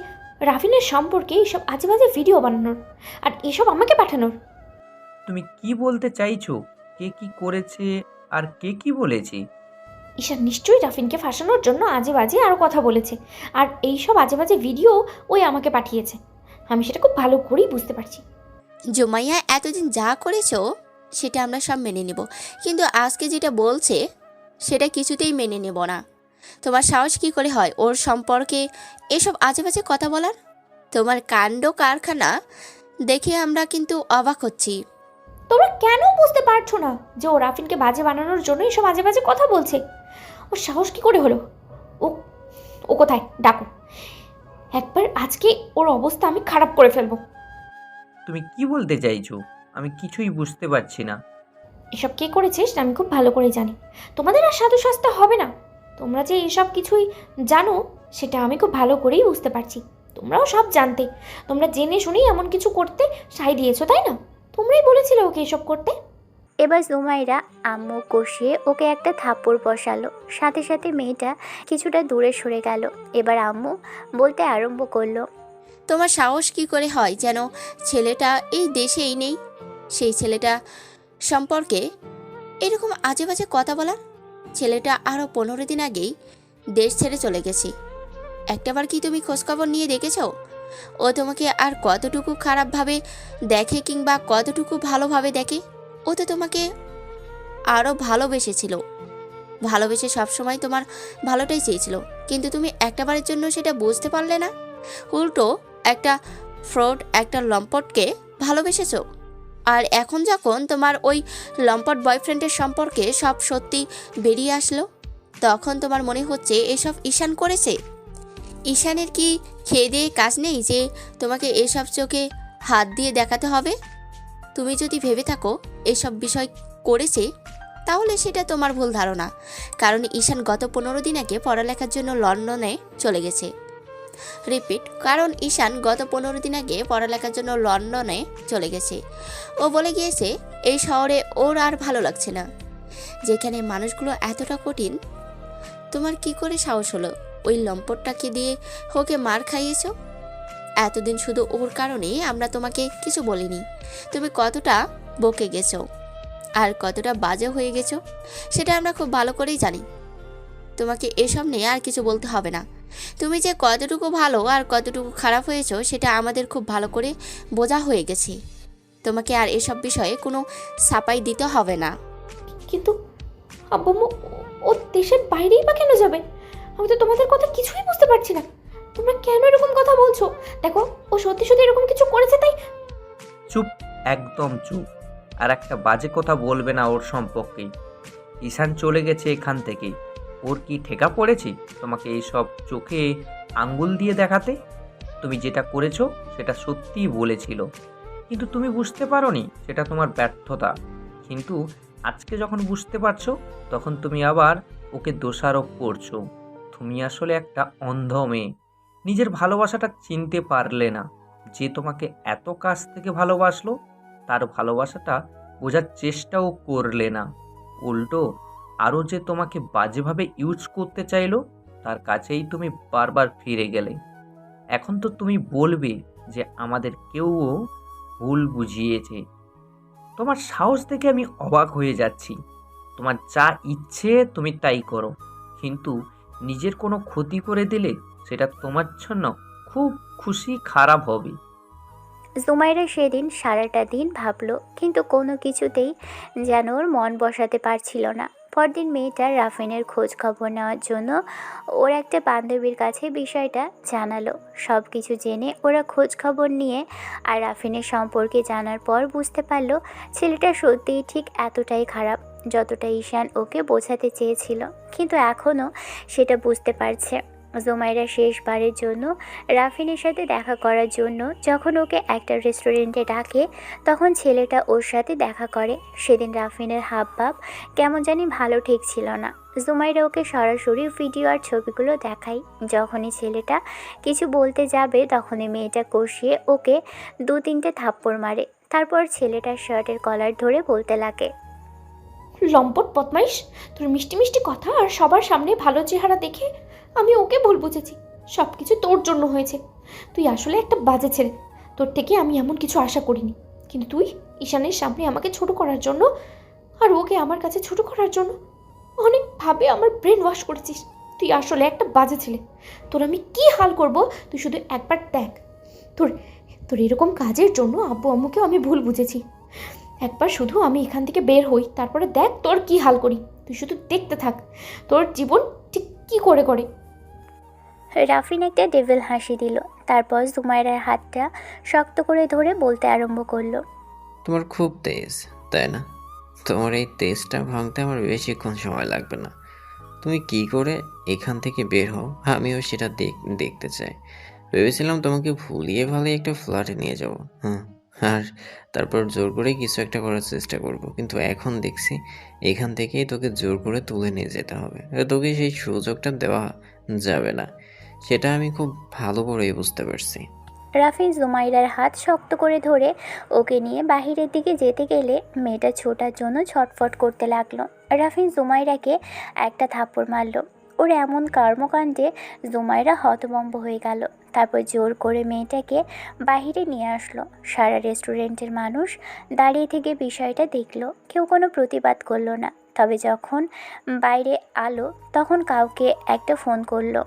রাফিনের সম্পর্কে এইসব আজে বাজে ভিডিও বানানোর আর এসব আমাকে পাঠানোর? তুমি কি বলতে চাইছো? কে কি করেছে আর কে কি বলেছে? ঈশান নিশ্চয়ই রাফিনকে ফাঁসানোর জন্য আজে বাজে আরও কথা বলেছে, আর এইসব আজে বাজে ভিডিও ওই আমাকে পাঠিয়েছে। আমি সেটা খুব ভালো করেই বুঝতে পারছি। জুমাইয়া এতদিন যা করেছো সেটা আমরা সব মেনে নেব, কিন্তু আজকে যেটা বলছে সেটা কিছুতেই মেনে নেব না। তোমার সাহস কি করে হয় ওর সম্পর্কে এসব আজে বাজে কথা বলার? তোমার কাণ্ড কারখানা দেখে আমরা কিন্তু অবাক হচ্ছি। তোমরা কেন বুঝতে পারছো না যে ও রাফিনকে বাজে বানানোর জন্য এইসব আজে বাজে কথা বলছে? ওর সাহস কি করে হলো? ও ও কোথায়? ডাকো। একবার আজকে ওর অবস্থা আমি খারাপ করে ফেলবো। তুমি কি বলতে চাইছো? আমি কিছুই বুঝতে পারছি না। এসব কে করেছে সেটা আমি খুব ভালো করেই জানি। তোমাদের আর সাধু সাজতে হবে না। তোমরা যে এসব কিছুই জানো সেটা আমি খুব ভালো করেই বুঝতে পারছি। তোমরাও সব জানতে, তোমরা জেনে শুনেই এমন কিছু করতে সায় দিয়েছো, তাই না? তোমরাই বলেছিলে ওকে এসব করতে। এবার জুমাইরা আম্মু কষিয়ে ওকে একটা থাপ্পড় বসালো, সাথে সাথে মেয়েটা কিছুটা দূরে সরে গেল। এবার আম্মু বলতে আরম্ভ করলো, তোমার সাহস কি করে হয় যেন ছেলেটা এই দেশেই নেই, সেই ছেলেটা সম্পর্কে এরকম আজে বাজে কথা বলার? ছেলেটা আরও 15 দিন আগেই দেশ ছেড়ে চলে গেছে। একটাবার কি তুমি খোঁজখবর নিয়ে দেখেছো ও তোমাকে আর কতটুকু খারাপভাবে দেখে কিংবা কতটুকু ভালোভাবে দেখে? ও তো তোমাকে আরও ভালোবেসেছিল, ভালোবেসে সবসময় তোমার ভালোটাই চেয়েছিল, কিন্তু তুমি একটাবারের জন্য সেটা বুঝতে পারলে না। উল্টো একটা ফ্রড, একটা লম্পটকে ভালোবেসেছো। আর এখন যখন তোমার ওই লম্পট বয়ফ্রেন্ডের সম্পর্কে সব সত্যি বেরিয়ে আসলো, তখন তোমার মনে হচ্ছে এসব ঈশান করেছে। ঈশানের কি খেয়ে দিয়ে কাজ নেই যে তোমাকে এসব চোখে হাত দিয়ে দেখাতে হবে? তুমি যদি ভেবে থাকো এসব বিষয় করেছে, তাহলে সেটা তোমার ভুল ধারণা। কারণ ঈশান গত 15 দিন আগে পড়ালেখার জন্য লন্ডনে চলে গেছে। রিপিট, কারণ ঈশান গত 15 দিন আগে পড়ালেখার জন্য লন্ডনে চলে গেছে। ও বলে গিয়েছে এই শহরে ওর আর ভালো লাগছে না, যেখানে মানুষগুলো এতটা কঠিন। তোমার কি করে সাহস হলো ওই লম্পটটাকে দিয়ে ওকে মার খাইয়েছো? এতদিন শুধু ওর কারণেই আমরা তোমাকে কিছু বলিনি। তুমি কতটা বকে গেছো আর কতটা বাজে হয়ে গেছো সেটা আমরা খুব ভালো করেই জানি। তোমাকে এসব নিয়ে আর কিছু বলতে হবে না। তুমি যে কতটুকু ভালো আর কতটুকু খারাপ হয়েছো সেটা আমাদের খুব ভালো করে বোঝা হয়ে গেছে। তোমাকে আর এসব বিষয়ে কোনো সাপাই দিতে হবে না। কিন্তু আব্বু, ও দেশের বাইরেই বা কেন যাবে? আমি তো তোমাদের কথা কিছুই বুঝতে পারছি না। তোমরা কেন এরকম কথা বলছো? দেখো, ও সত্যি সত্যি এরকম কিছু করেছে তাই। চুপ, একদম চুপ। আর একটা বাজে কথা বলবে না ওর সম্পর্কে। ঈশান চলে গেছে এখান থেকে, ওর কি ঠেকা পড়েছে তোমাকে এইসব চোখে আঙ্গুল দিয়ে দেখাতে? তুমি যেটা করেছো সেটা সত্যিই বলেছিল, কিন্তু তুমি বুঝতে পারোনি, সেটা তোমার ব্যর্থতা। কিন্তু আজকে যখন বুঝতে পারছো তখন তুমি আবার ওকে দোষারোপ করছো। তুমি আসলে একটা অন্ধ মেয়ে, নিজের ভালোবাসাটা চিনতে পারলে না। যে তোমাকে এত কাছ থেকে ভালোবাসলো তার ভালোবাসাটা বোঝার চেষ্টাও করলে না। উল্টো আরও যে তোমাকে বাজেভাবে ইউজ করতে চাইলো তার কাছেই তুমি বারবার ফিরে গেলে। এখন তো তুমি বলবে যে আমাদের কেউও ভুল বুঝিয়েছে। তোমার সাহস দেখে আমি অবাক হয়ে যাচ্ছি। তোমার যা ইচ্ছে তুমি তাই করো, কিন্তু নিজের কোনো ক্ষতি করে দিলে সেটা তোমার জন্য খুব খারাপ হবে। জুমাইরা সেদিন সারাটা দিন ভাবলো, কিন্তু কোনো কিছুতেই যেন ওর মন বসাতে পারছিল না। পরদিন মেয়েটার রাফিনের খোঁজ খবর নেওয়ার জন্য ওর একটা বান্ধবীর কাছে বিষয়টা জানালো। সব কিছু জেনে ওরা খোঁজ খবর নিয়ে আর রাফিনের সম্পর্কে জানার পর বুঝতে পারলো ছেলেটা সত্যিই ঠিক এতটাই খারাপ যতটা ঈশান ওকে বোঝাতে চেয়েছিল, কিন্তু এখনও সেটা বুঝতে পারছে। জুমাইরা শেষবারের জন্য রাফিনের সাথে দেখা করার জন্য যখন ওকে একটা রেস্টুরেন্টে ডাকে, তখন ছেলেটা ওর সাথে দেখা করে। সেদিন রাফিনের হাবভাব কেমন জানি ভালো ঠিক ছিল না। জুমাইরা ওকে সরাসরি ভিডিও আর ছবিগুলো দেখায়। যখনই ছেলেটা কিছু বলতে যাবে তখনই মেয়েটা কষিয়ে ওকে 2-3টে থাপ্পড় মারে। তারপর ছেলেটার শার্টের কলার ধরে বলতে লাগে, লম্পট বদমাইশ, তোর মিষ্টি মিষ্টি কথা আর সবার সামনে ভালো চেহারা দেখে আমি ওকে ভুল বুঝেছি। সব কিছু তোর জন্য হয়েছে। তুই আসলে একটা বাজে ছেলে। তোর থেকে আমি এমন কিছু আশা করিনি, কিন্তু তুই ঈশানের সামনে আমাকে ছোট করার জন্য আর ওকে আমার কাছে ছোট করার জন্য অনেকভাবে আমার ব্রেন ওয়াশ করেছিস। তুই আসলে একটা বাজে ছেলে। তোর আমি কি হাল করব তুই শুধু একবার দেখ। তোর তোর এরকম কাজের জন্য আব্বু আম্মুকেও আমি ভুল বুঝেছি। একবার শুধু আমি এখান থেকে বের হই, তারপরে দেখ তোর কি হাল করি। তুই শুধু দেখতে থাক তোর জীবন ঠিক কী করে করে। রাফিন একটা ডেভিল হাসি দিল, তারপর জুমাইরার হাতটা শক্ত করে ধরে বলতে আরম্ভ করলো। তোমার খুব তেজ, তাই না? তোমার এই তেজটা ভাঙতে আমার বেশিক্ষণ সময় লাগবে না। তুমি কি করে এখান থেকে বের হও আমিও সেটা দেখতে চাই। ভেবেছিলাম তোমাকে ভুলিয়ে ভালিয়ে একটা ফ্ল্যাটে নিয়ে যাব, আর তারপর জোর করে কিছু একটা করার চেষ্টা করব, কিন্তু এখন দেখছি এখান থেকেই তোকে জোর করে তুলে নিয়ে যেতে হবে। তোকে সেই সুযোগটা দেওয়া যাবে না, সেটা আমি খুব ভালো করেই বুঝতে পারছি। রাফিন জুমাইরার হাত শক্ত করে ধরে ওকে নিয়ে বাহিরের দিকে যেতে গেলে মেয়েটা ছোটার জন্য ছটফট করতে লাগলো। রাফিন জুমাইরাকে একটা থাপ্পড় মারল। ওর এমন কর্মকাণ্ডে জুমাইরা হতভম্ব হয়ে গেল। তারপর জোর করে মেয়েটাকে বাহিরে নিয়ে আসলো। সারা রেস্টুরেন্টের মানুষ দাঁড়িয়ে থেকে বিষয়টা দেখলো, কেউ কোনো প্রতিবাদ করলো না। তবে যখন বাইরে আলো তখন কাউকে একটা ফোন করলো।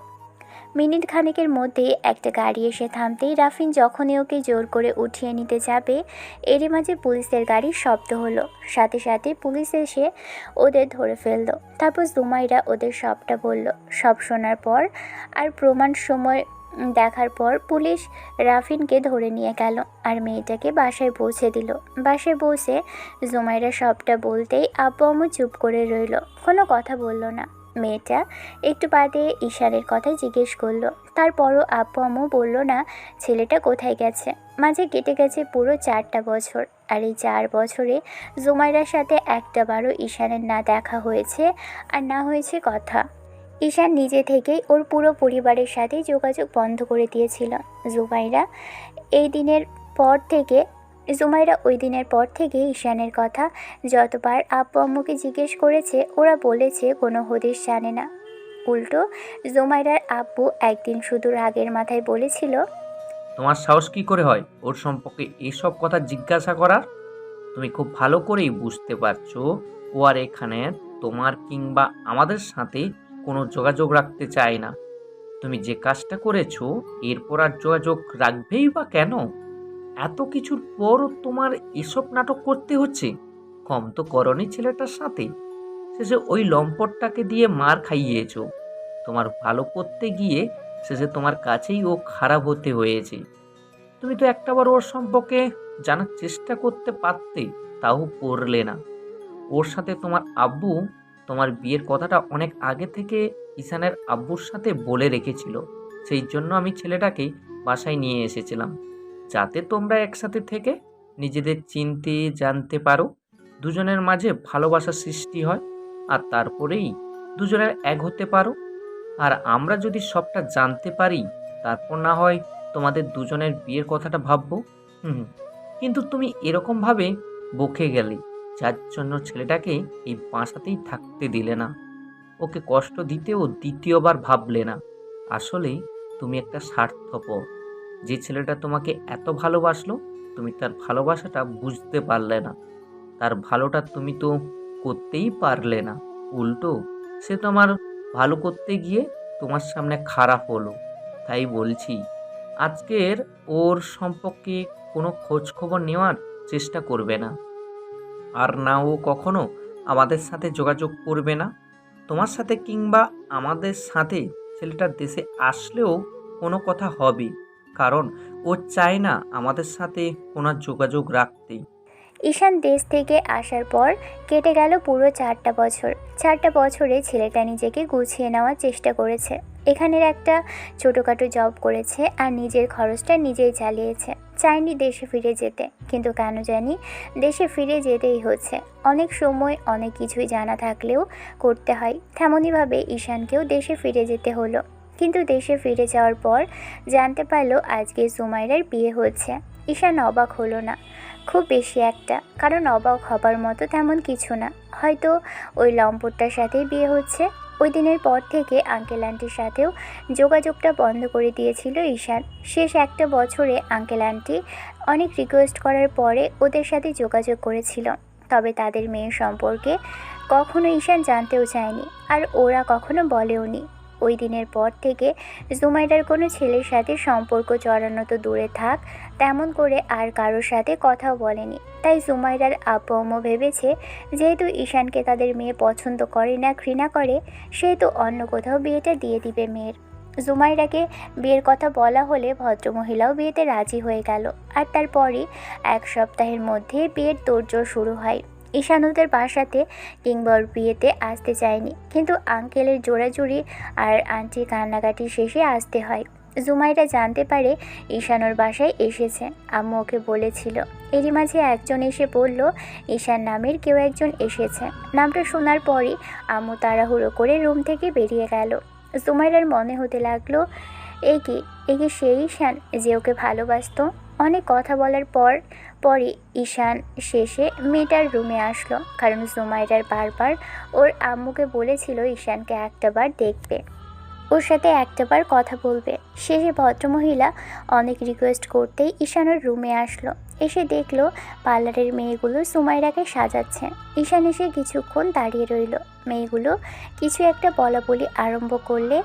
মিনিট খানেকের মধ্যে একটা গাড়ি এসে থামতেই রাফিন যখনই ওকে জোর করে উঠিয়ে নিতে যাবে, এরই মাঝে পুলিশের গাড়ির শব্দ হলো। সাথে সাথে পুলিশ এসে ওদের ধরে ফেললো। তারপর জুমাইরা ওদের সবটা বলল। সব শোনার পর আর প্রমাণ সময় দেখার পর পুলিশ রাফিনকে ধরে নিয়ে গেল আর মেয়েটাকে বাসায় পৌঁছে দিল। বাসায় পৌঁছে জুমাইরা সবটা বলতেই আব্বু আম্মু চুপ করে রইল, কোনো কথা বলল না। মেয়েটা একটু বাদে ঈশানের কথা জিজ্ঞেস করলো, তারপরও আব্বু আম্মু বলল না ছেলেটা কোথায় গেছে। মাঝে কেটে গেছে পুরো 4টা বছর, আর এই 4 বছরে জুমাইরার সাথে একটাবারও ঈশানের না দেখা হয়েছে আর না হয়েছে কথা। ঈশান নিজে থেকেই ওর পুরো পরিবারের সাথে যোগাযোগ বন্ধ করে দিয়েছিল। জুমাইরা ওই দিনের পর থেকে ঈশানের কথা যতবার আব্বু আম্মুকে জিজ্ঞেস করেছে, ওরা বলেছে কোনো হদিশ জানে না। উল্টো জুমাইরার আব্বু একদিন শুধু রাগের মাথায় বলেছিল, তোমার সাহস কি করে হয় ওর সম্পর্কে এসব কথা জিজ্ঞাসা করার? তুমি খুব ভালো করেই বুঝতে পারছো ও আর এখানে তোমার কিংবা আমাদের সাথে কোনো যোগাযোগ রাখতে চায় না। তুমি যে কাজটা করেছো এরপর আর যোগাযোগ রাখবেই বা কেন? এত কিছুর পরও তোমার এসব নাটক করতে হচ্ছে। কম তো করনি ছেলেটার সাথে। শেষে ওই লম্পটটাকে দিয়ে মার খাইয়েছো। তোমার ভালো করতে গিয়ে শেষে তোমার কাছেই ও খারাপ হতে হয়েছে। তুমি তো একটাবার ওর সম্পর্কে জানার চেষ্টা করতে পারতে, তাও করলে না। ওর সাথে তোমার আব্বু তোমার বিয়ের কথাটা অনেক আগে থেকে ঈশানের আব্বুর সাথে বলে রেখেছিল। সেই জন্য আমি ছেলেটাকে বাসায় নিয়ে এসেছিলাম, যাতে তোমরা একসাথে থেকে নিজেদের চিনতে জানতে পারো, দুজনের মাঝে ভালোবাসার সৃষ্টি হয়, আর তারপরেই দুজনের এক হতে পারো। আর আমরা যদি সবটা জানতে পারি তারপর না হয় তোমাদের দুজনের বিয়ের কথাটা ভাববো। কিন্তু তুমি এরকমভাবে বকে গেলে, যার জন্য ছেলেটাকে এই বাসাতেই থাকতে দিলে না, ওকে কষ্ট দিতেও দ্বিতীয়বার ভাবলে না। আসলে তুমি একটা স্বার্থপর। যে ছেলেটা তোমাকে এত ভালোবাসলো, তুমি তার ভালোবাসাটা বুঝতে পারলে না, তার ভালোটা তুমি তো করতেই পারলে না। উল্টো সে তোমার ভালো করতে গিয়ে তোমার সামনে খারাপ হলো। তাই বলছি, আজকের ওর সম্পর্কে কোনো খোঁজ খবর নেওয়ার চেষ্টা করবে না, আর না ও কখনো আমাদের সাথে যোগাযোগ করবে না। তোমার সাথে কিংবা আমাদের সাথে ছেলেটা দেশে আসলেও কোনো কথা হবে, কারণ ও চায় না আমাদের সাথে কোনো যোগাযোগ রাখতে। ঈশান দেশ থেকে আসার পর কেটে গেল পুরো 4টা বছর। 4টা বছরে ছেলেটা নিজেকে গুছিয়ে নেওয়ার চেষ্টা করেছে। এখানের একটা ছোটোখাটো জব করেছে আর নিজের খরচটা নিজেই চালিয়েছে। চায়নি দেশে ফিরে যেতে, কিন্তু কেন জানি দেশে ফিরে যেতেই হচ্ছে। অনেক সময় অনেক কিছুই জানা থাকলেও করতে হয়। তেমনইভাবে ঈশানকেও দেশে ফিরে যেতে হলো। কিন্তু দেশে ফিরে যাওয়ার পর জানতে পারলো আজকে জুমাইরার বিয়ে হচ্ছে। ঈশান অবাক হলো না খুব বেশি একটা, কারণ অবাক হবার মতো তেমন কিছু না। হয়তো ওই লম্পটটার সাথেই বিয়ে হচ্ছে। ওই দিনের পর থেকে আঙ্কেল আন্টির সাথেও যোগাযোগটা বন্ধ করে দিয়েছিল ঈশান। শেষ একটা বছরে আঙ্কেল আন্টি অনেক রিকোয়েস্ট করার পরে ওদের সাথে যোগাযোগ করেছিল, তবে তাদের মেয়ের সম্পর্কে কখনো ঈশান জানতেও চায়নি, আর ওরা কখনো বলেওনি। ওই দিনের পর থেকে জুমাইরার কোনো ছেলের সাথে সম্পর্ক জড়ানো তো দূরে থাক, তেমন করে আর কারোর সাথে কথাও বলেনি। তাই জুমাইরার আব্বু আম্মু ভেবেছে যেহেতু ঈশানকে তাদের মেয়ে পছন্দ করে না, ঘৃণা করে, সেহেতু অন্য কোথাও বিয়েটা দিয়ে দিবে মেয়ের। জুমাইরাকে বিয়ের কথা বলা হলে ভদ্রমহিলাও বিয়েতে রাজি হয়ে গেল। আর তারপরই 1 সপ্তাহের মধ্যে বিয়ের তোড়জোড় শুরু হয়। ঈশান ওদের বাসাতে কিংবা ওর বিয়েতে আসতে চায়নি, কিন্তু আঙ্কেলের জোড়াজুড়ি আর আন্টির কান্নাকাটি শেষে আসতে হয়। জুমাইরা জানতে পারে ঈশান ওর বাসায় এসেছে। আম্মু ওকে বলেছিল। এরই মাঝে একজন এসে বলল ঈশান নামের কেউ একজন এসেছে। নামটা শোনার পরই আম্মু তাড়াহুড়ো করে রুম থেকে বেরিয়ে গেল। জুমাইরার মনে হতে লাগলো এই কি সেই ঈশান যে ওকে ভালোবাসতো। অনেক কথা বলার পরে ঈশান শেষে মেয়েটার রুমে আসলো, কারণ জুমাইরার বারবার ওর আম্মুকে বলেছিল ঈশানকে একটাবার দেখবে, ওর সাথে একটাবার কথা বলবে। শেষে ভদ্রমহিলা অনেক রিকোয়েস্ট করতেই ঈশান ওর রুমে আসলো। এসে দেখলো পার্লারের মেয়েগুলো সুমাইরাকে সাজাচ্ছে। ঈশান এসে কিছুক্ষণ দাঁড়িয়ে রইল। মেয়েগুলো কিছু একটা বলাবলি আরম্ভ করলে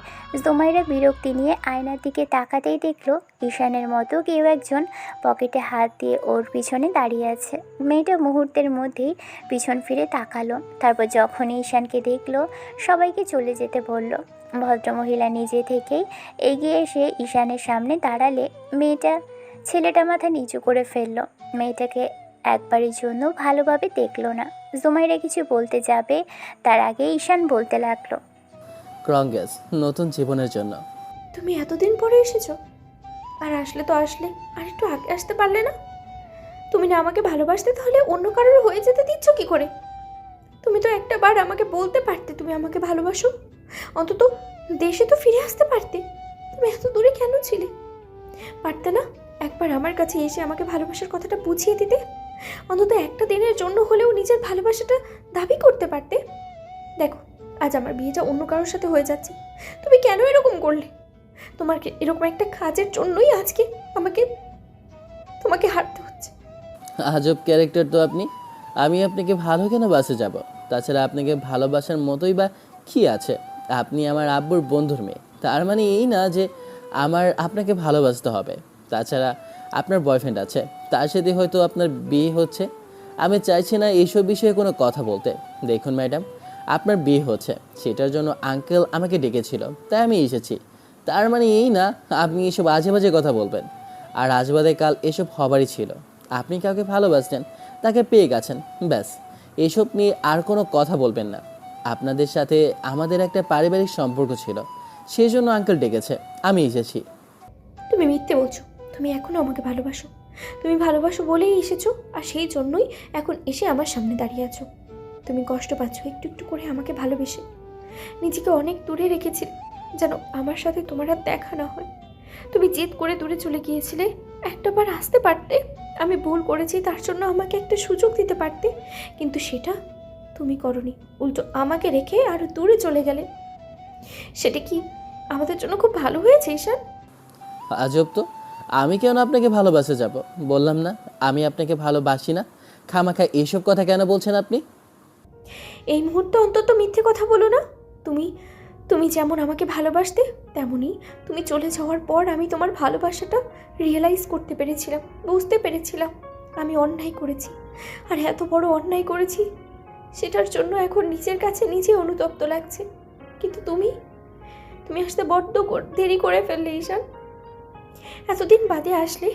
সুমাইরা বিরক্তি নিয়ে আয়নার দিকে তাকাতেই দেখলো ঈশানের মতো কেউ একজন পকেটে হাত দিয়ে ওর পিছনে দাঁড়িয়ে আছে। মেয়েটা মুহূর্তের মধ্যেই পিছন ফিরে তাকালো। তারপর যখনই ঈশানকে দেখলো সবাইকে চলে যেতে বলল। ভদ্রমহিলা নিজে থেকেই এগিয়ে এসে ঈশানের সামনে দাঁড়ালে ছেলেটা মাথা নিচু করে ফেলল। মেয়েটাকে একবারের জন্য ভালোভাবে দেখলো না। জুমাইরা কিছু বলতে যাবে তার আগে ঈশান বলতে লাগলো, কংগ্রেস নতুন জীবনের জন্য। তুমি এতদিন পরে এসেছো, আর আসলে তো আসলে, আর একটু আগে আসতে পারলে না? তুমি না আমাকে ভালোবাসতে, তাহলে অন্য কারোর হয়ে যেতে দিচ্ছ কি করে? তুমি তো একটা বার আমাকে বলতে পারতে তুমি আমাকে ভালোবাসো, অন্তত দেশে তো ফিরে আসতে পারতে। তুমি এত দূরে কেন ছিলে? পারতে না একবার আমার কাছে এসে আমাকে ভালোবাসার কথাটা বুঝিয়ে দিতে? অন্তত একটা দিনের জন্য হলেও নিজের ভালোবাসাটা দাবি করতে পারতে। দেখো, আজ আমার বিয়েটা অন্য কারোর সাথে হয়ে যাচ্ছে, তুমি কেন এরকম করলে? তোমার এরকম একটা কাজের জন্যই আজকে তোমাকে হারতে হচ্ছে। আজব ক্যারেক্টার তো আপনি। আমি আপনাকে ভালো কেন বাসে যাব? তাছাড়া আপনাকে ভালোবাসার মতোই বা কী আছে? আপনি আমার আব্বুর বন্ধুর মেয়ে, তার মানে এই না যে আমার আপনাকে ভালোবাসতে হবে। তাছাড়া আপনার বয়ফ্রেন্ড আছে, তার সাথে হয়তো আপনার বিয়ে হচ্ছে। আমি চাইছি না এইসব বিষয়ে কোনো কথা বলতে। দেখুন ম্যাডাম, আপনার বিয়ে হচ্ছে, সেটার জন্য আঙ্কেল আমাকে ডেকেছিল, তাই আমি এসেছি। তার মানে এই না আপনি এসব আজে বাজে কথা বলবেন। আর আজ বাদে কাল এসব হবারই ছিল। আপনি কাউকে ভালোবাসতেন, তাকে পেয়ে গেছেন, ব্যাস। এসব নিয়ে আর কোনো কথা বলবেন না। আপনাদের সাথে আমাদের একটা পারিবারিক সম্পর্ক ছিল, সেই জন্য আঙ্কেল ডেকেছে, আমি এসেছি। তুমি মিথ্যে বলছো। তুমি এখনো আমাকে ভালোবাসো। তুমি ভালোবাসো বলেই এসেছো, আর সেই জন্যই এখন এসে আমার সামনে দাঁড়িয়ে আছো। তুমি কষ্ট পাচ্ছ একটু একটু করে আমাকে ভালোবেসে। নিজেকে অনেক দূরে রেখেছিলে যেন আমার সাথে তোমার আর দেখা না হয়। তুমি জেদ করে দূরে চলে গিয়েছিলে। একটাবার আসতে পারতে। আমি ভুল করেছি, তার জন্য আমাকে একটা সুযোগ দিতে পারতে, কিন্তু সেটা তুমি করনি। উল্টো আমাকে রেখে আরো দূরে চলে গেলে। সেটা কি আমাদের জন্য খুব ভালো হয়েছে ঈশান? আজব তো, আমি কেন আপনাকে ভালোবাসে যাব? বললাম না আমি আপনাকে ভালোবাসি না। খামাখা এইসব কথা কেন বলছেন আপনি? এই মুহূর্তে অন্তত মিথ্যে কথা বলো না। তুমি যেমন আমাকে ভালোবাসতে, তেমনই তুমি চলে যাওয়ার পর আমি তোমার ভালোবাসাটা রিয়েলাইজ করতে পেরেছিলাম, বুঝতে পেরেছিলাম আমি অন্যায় করেছি। আর এত বড় অন্যায় করেছি, সেটার জন্য এখন নিজের কাছে নিজে অনুতপ্ত লাগছে। কিন্তু তুমি আসতে বড্ড দেরি করে ফেললে ঈশান। এতদিন বাদে আসলে,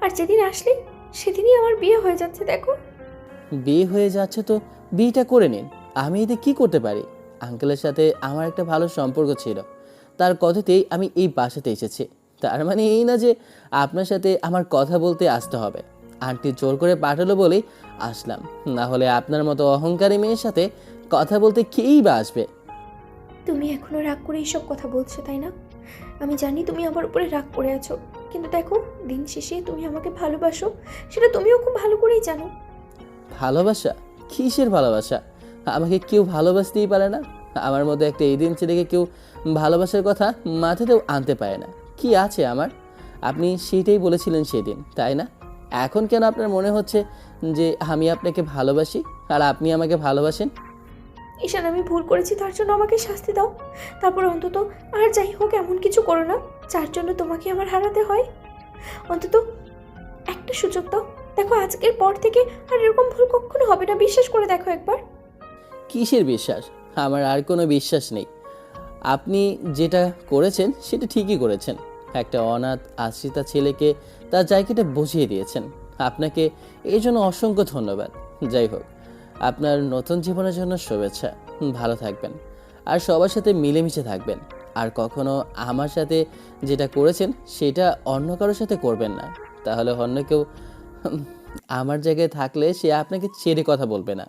আর যেদিন আসলে সেদিনই আমার বিয়ে হয়ে যাচ্ছে। দেখো, বিয়ে হয়ে যাচ্ছে তো বিয়েটা করে নিন। আমি এতে কি করতে পারি? আঙ্কেলের সাথে আমার একটা ভালো সম্পর্ক ছিল, তার কথাতেই আমি এই বাসাতে এসেছি। তার মানে এই না যে আপনার সাথে আমার কথা বলতে আসতে হবে। আন্টি জোর করে পাঠালো বলেই আসলাম, না হলে আপনার মতো অহংকারী মেয়ের সাথে কথা বলতে কেই বা আসবে? তুমি এখনো রাগ করে এইসব কথা বলছো, তাই না? আমি জানি তুমি আমার উপরে রাগ করে আছো, কিন্তু দেখো, দিন শেষে তুমি আমাকে ভালোবাসো, সেটা তুমিও খুব ভালো করেই জানো। ভালোবাসা? কিসের ভালোবাসা? আমাকে কেউ ভালোবাসতেই পারে না। আমার মধ্যে একটা এদিন ছেলেকে কেউ ভালোবাসার কথা মাথাতেও আনতে পারে না। কি আছে আমার? আপনি সেটাই বলেছিলেন সেদিন, তাই না? এখন কেন আপনার মনে হচ্ছে যে আমি আপনাকে ভালোবাসি আর আপনি আমাকে ভালোবাসেন? ঈশান, আমি ভুল করেছি, তার জন্য আমাকে শাস্তি দাও। তারপর অন্তত আর যাই হোক এমন কিছু করো না যার জন্য তোমাকে আমার হারাতে হয়। অন্তত একটা সুযোগ দাও। দেখো, আজকের পর থেকে আর এরকম ভুল কখনো হবে না, বিশ্বাস করে দেখো একবার। কিসের বিশ্বাস? আমার আর কোনো বিশ্বাস নেই। আপনি যেটা করেছেন সেটা ঠিকই করেছেন। একটা অনাথ আশ্রিতা ছেলেকে তার জায়গাটা বুঝিয়ে দিয়েছেন। আপনাকে এই জন্য অসংখ্য ধন্যবাদ। যাই হোক, আপনার নতুন জীবনের জন্য শুভেচ্ছা। ভালো থাকবেন আর সবার সাথে মিলেমিশে থাকবেন। আর কখনো আমার সাথে যেটা করেছেন সেটা অন্য কারোর সাথে করবেন না। তাহলে অন্য কেউ আমার জায়গায় থাকলে সে আপনাকে ছেড়ে কথা বলবে না।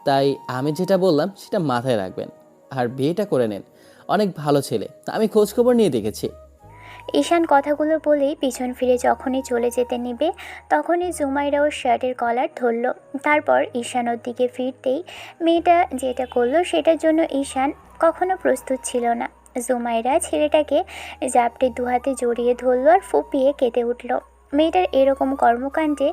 তাই আমি যেটা বললাম সেটা মাথায় রাখবেন আর বিয়েটা করে নেন। অনেক ভালো ছেলে, আমি খোঁজখবর নিয়ে দেখেছি। ঈশান কথাগুলো বলেই পিছন ফিরে যখনই চলে যেতে নিবে তখনই জুমাইরা ওর শার্টের কলার ধরল। তারপর ঈশান ওর দিকে ফিরতেই মেয়েটা যেটা করলো সেটার জন্য ঈশান কখনো প্রস্তুত ছিল না। জুমাইরা ছেলেটাকে জাপটে দুহাতে জড়িয়ে ধরল আর ফুপিয়ে কেঁদে উঠল। মেয়েটার এরকম কর্মকাণ্ডে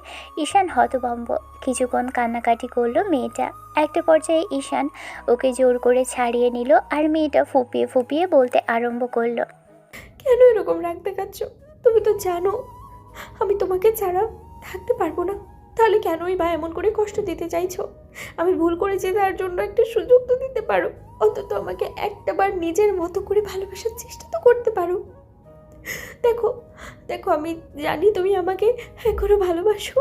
ঈশান হতভম্ব। কিছুক্ষণ কান্নাকাটি করলো মেয়েটা। একটা পর্যায়ে ঈশান ওকে জোর করে ছাড়িয়ে নিল আর মেয়েটা ফুপিয়ে ফুপিয়ে বলতে আরম্ভ করলো, কেন এরকম রাগ দেখাচ্ছ? তুমি তো জানো আমি তোমাকে ছাড়া থাকতে পারবো না। তাহলে কেনই বা এমন করে কষ্ট দিতে চাইছো? আমি ভুল করেছি, তার জন্য একটা সুযোগ তো দিতে পারো। অন্তত আমাকে একটাবার নিজের মতো করে ভালোবাসার চেষ্টা তো করতে পারো। দেখো দেখো, আমি জানি তুমি আমাকে এখনো ভালোবাসো।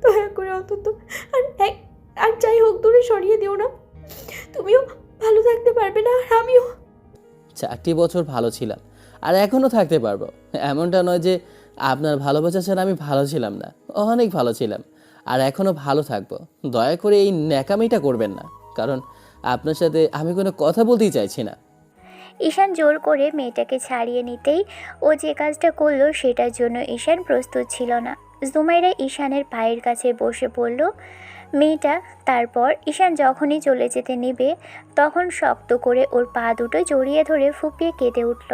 দয়া করে অন্তত আর এক আর যাই হোক দূরে সরিয়ে দিও না। তুমিও ভালো থাকতে পারবে না আর আমিও। 4টি বছর ভালো ছিলাম আর এখনও থাকতে পারবো। এমনটা নয় যে আপনার ভালোবাসা ছাড়া আমি ভালো ছিলাম না, অনেক ভালো ছিলাম আর এখনও ভালো থাকবো। দয়া করে এই ন্যাকামিটা করবেন না, কারণ আপনার সাথে আমি কোনো কথা বলতেই চাইছি না। ঈশান জোর করে মেয়েটাকে ছাড়িয়ে নিতেই ও যে কাজটা করলো সেটার জন্য ঈশান প্রস্তুত ছিল না। জুমাইরা ঈশানের পায়ের কাছে বসে পড়ল মেয়েটা। তারপর ঈশান যখনই চলে যেতে নিবে তখন শক্ত করে ওর পা দুটো জড়িয়ে ধরে ফুপিয়ে কেঁদে উঠল।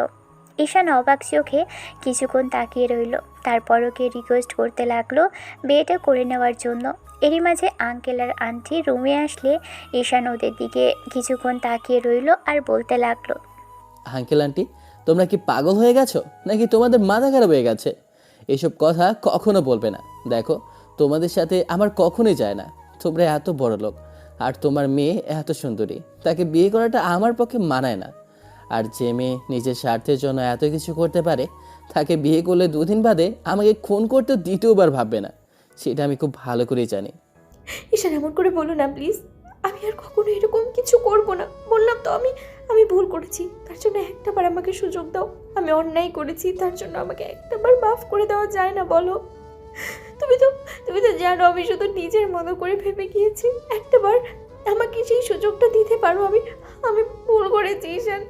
ঈশান অবাক চোখে কিছুক্ষণ তাকিয়ে রইল। তারপর ওকে রিকোয়েস্ট করতে লাগলো বিয়েটা করে নেওয়ার জন্য। এরই মাঝে আঙ্কেল আর আন্টি রুমে আসলে ঈশান ওদের দিকে কিছুক্ষণ তাকিয়ে রইল আর বলতে লাগলো, আঙ্কেল আন্টি, তোমরা কি পাগল হয়ে গেছো নাকি তোমাদের মাথা খারাপ হয়ে গেছে? এসব কথা কখনো বলবে না। দেখো, তোমাদের সাথে আমার কখনোই যায় না। তোমরা এত বড় লোক আর তোমার মেয়ে এত সুন্দরী, তাকে বিয়ে করাটা আমার পক্ষে মানায় না। আর যে মেয়ে নিজের স্বার্থের জন্য এত কিছু করতে পারে তাকে বিয়ে করলে 2 দিন বাদে আমাকে খুন করতে দ্বিতীয়বার ভাববে না, সেটা আমি খুব ভালো করেই জানি। ঈশান, এমন করে বলো না প্লিজ। আমি আর কখনো এরকম কিছু করব না। বললাম তো আমি ভুল করেছি, তার জন্য একটাবার আমাকে সুযোগ দাও। আমি অন্যায় করেছি, তার জন্য আমাকে একটাবার মাফ করে দেওয়া যায় না বলো? তুমি তো জানো আমি শুধু নিজের মতো করে ভেবে গিয়েছি। একটাবার আমাকে সেই সুযোগটা দিতে পারো। আমি ভুল করেছি ঈশান।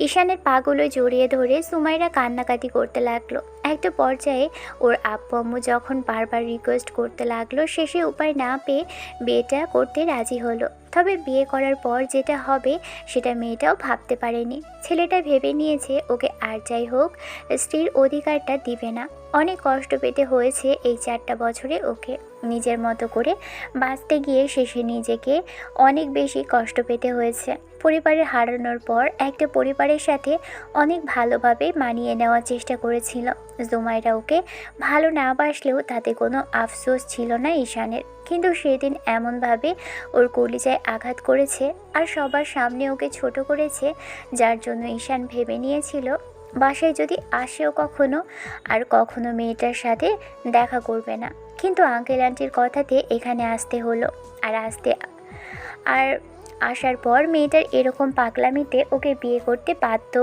ঈশানের পাগুলো জড়িয়ে ধরে সুমাইরা কান্নাকাটি করতে লাগলো। একটা পর্যায়ে ওর আব্বু আম্মু যখন বারবার রিকোয়েস্ট করতে লাগলো শেষে উপায় না পেয়ে বিয়েটা করতে রাজি হলো। তবে বিয়ে করার পর যেটা হবে সেটা মেয়েটাও ভাবতে পারেনি। ছেলেটা ভেবে নিয়েছে ওকে আর যাই হোক স্ত্রীর অধিকারটা দিবে না। অনেক কষ্ট পেতে হয়েছে এই 4টা বছরে ওকে। নিজের মতো করে বাঁচতে গিয়ে শেষে নিজেকে অনেক বেশি কষ্ট পেতে হয়েছে। পরিবারের হারানোর পর একটা পরিবারের সাথে অনেক ভালোভাবে মানিয়ে নেওয়ার চেষ্টা করেছিল। জুমাইরা ওকে ভালো না বাসলেও তাতে কোনো আফসোস ছিল না ঈশানের। কিন্তু সেদিন এমনভাবে ওর কলিজায় আঘাত করেছে আর সবার সামনে ওকে ছোট করেছে, যার জন্য ঈশান ভেবে নিয়েছিল বাসায় যদি আসেও কখনো আর কখনো মেয়েটার সাথে দেখা করবে না। কিন্তু আঙ্কেল আন্টির কথাতে এখানে আসতে হলো। আর আসার পর মেয়েটার এরকম পাগলামিতে ওকে বিয়ে করতে বাধ্য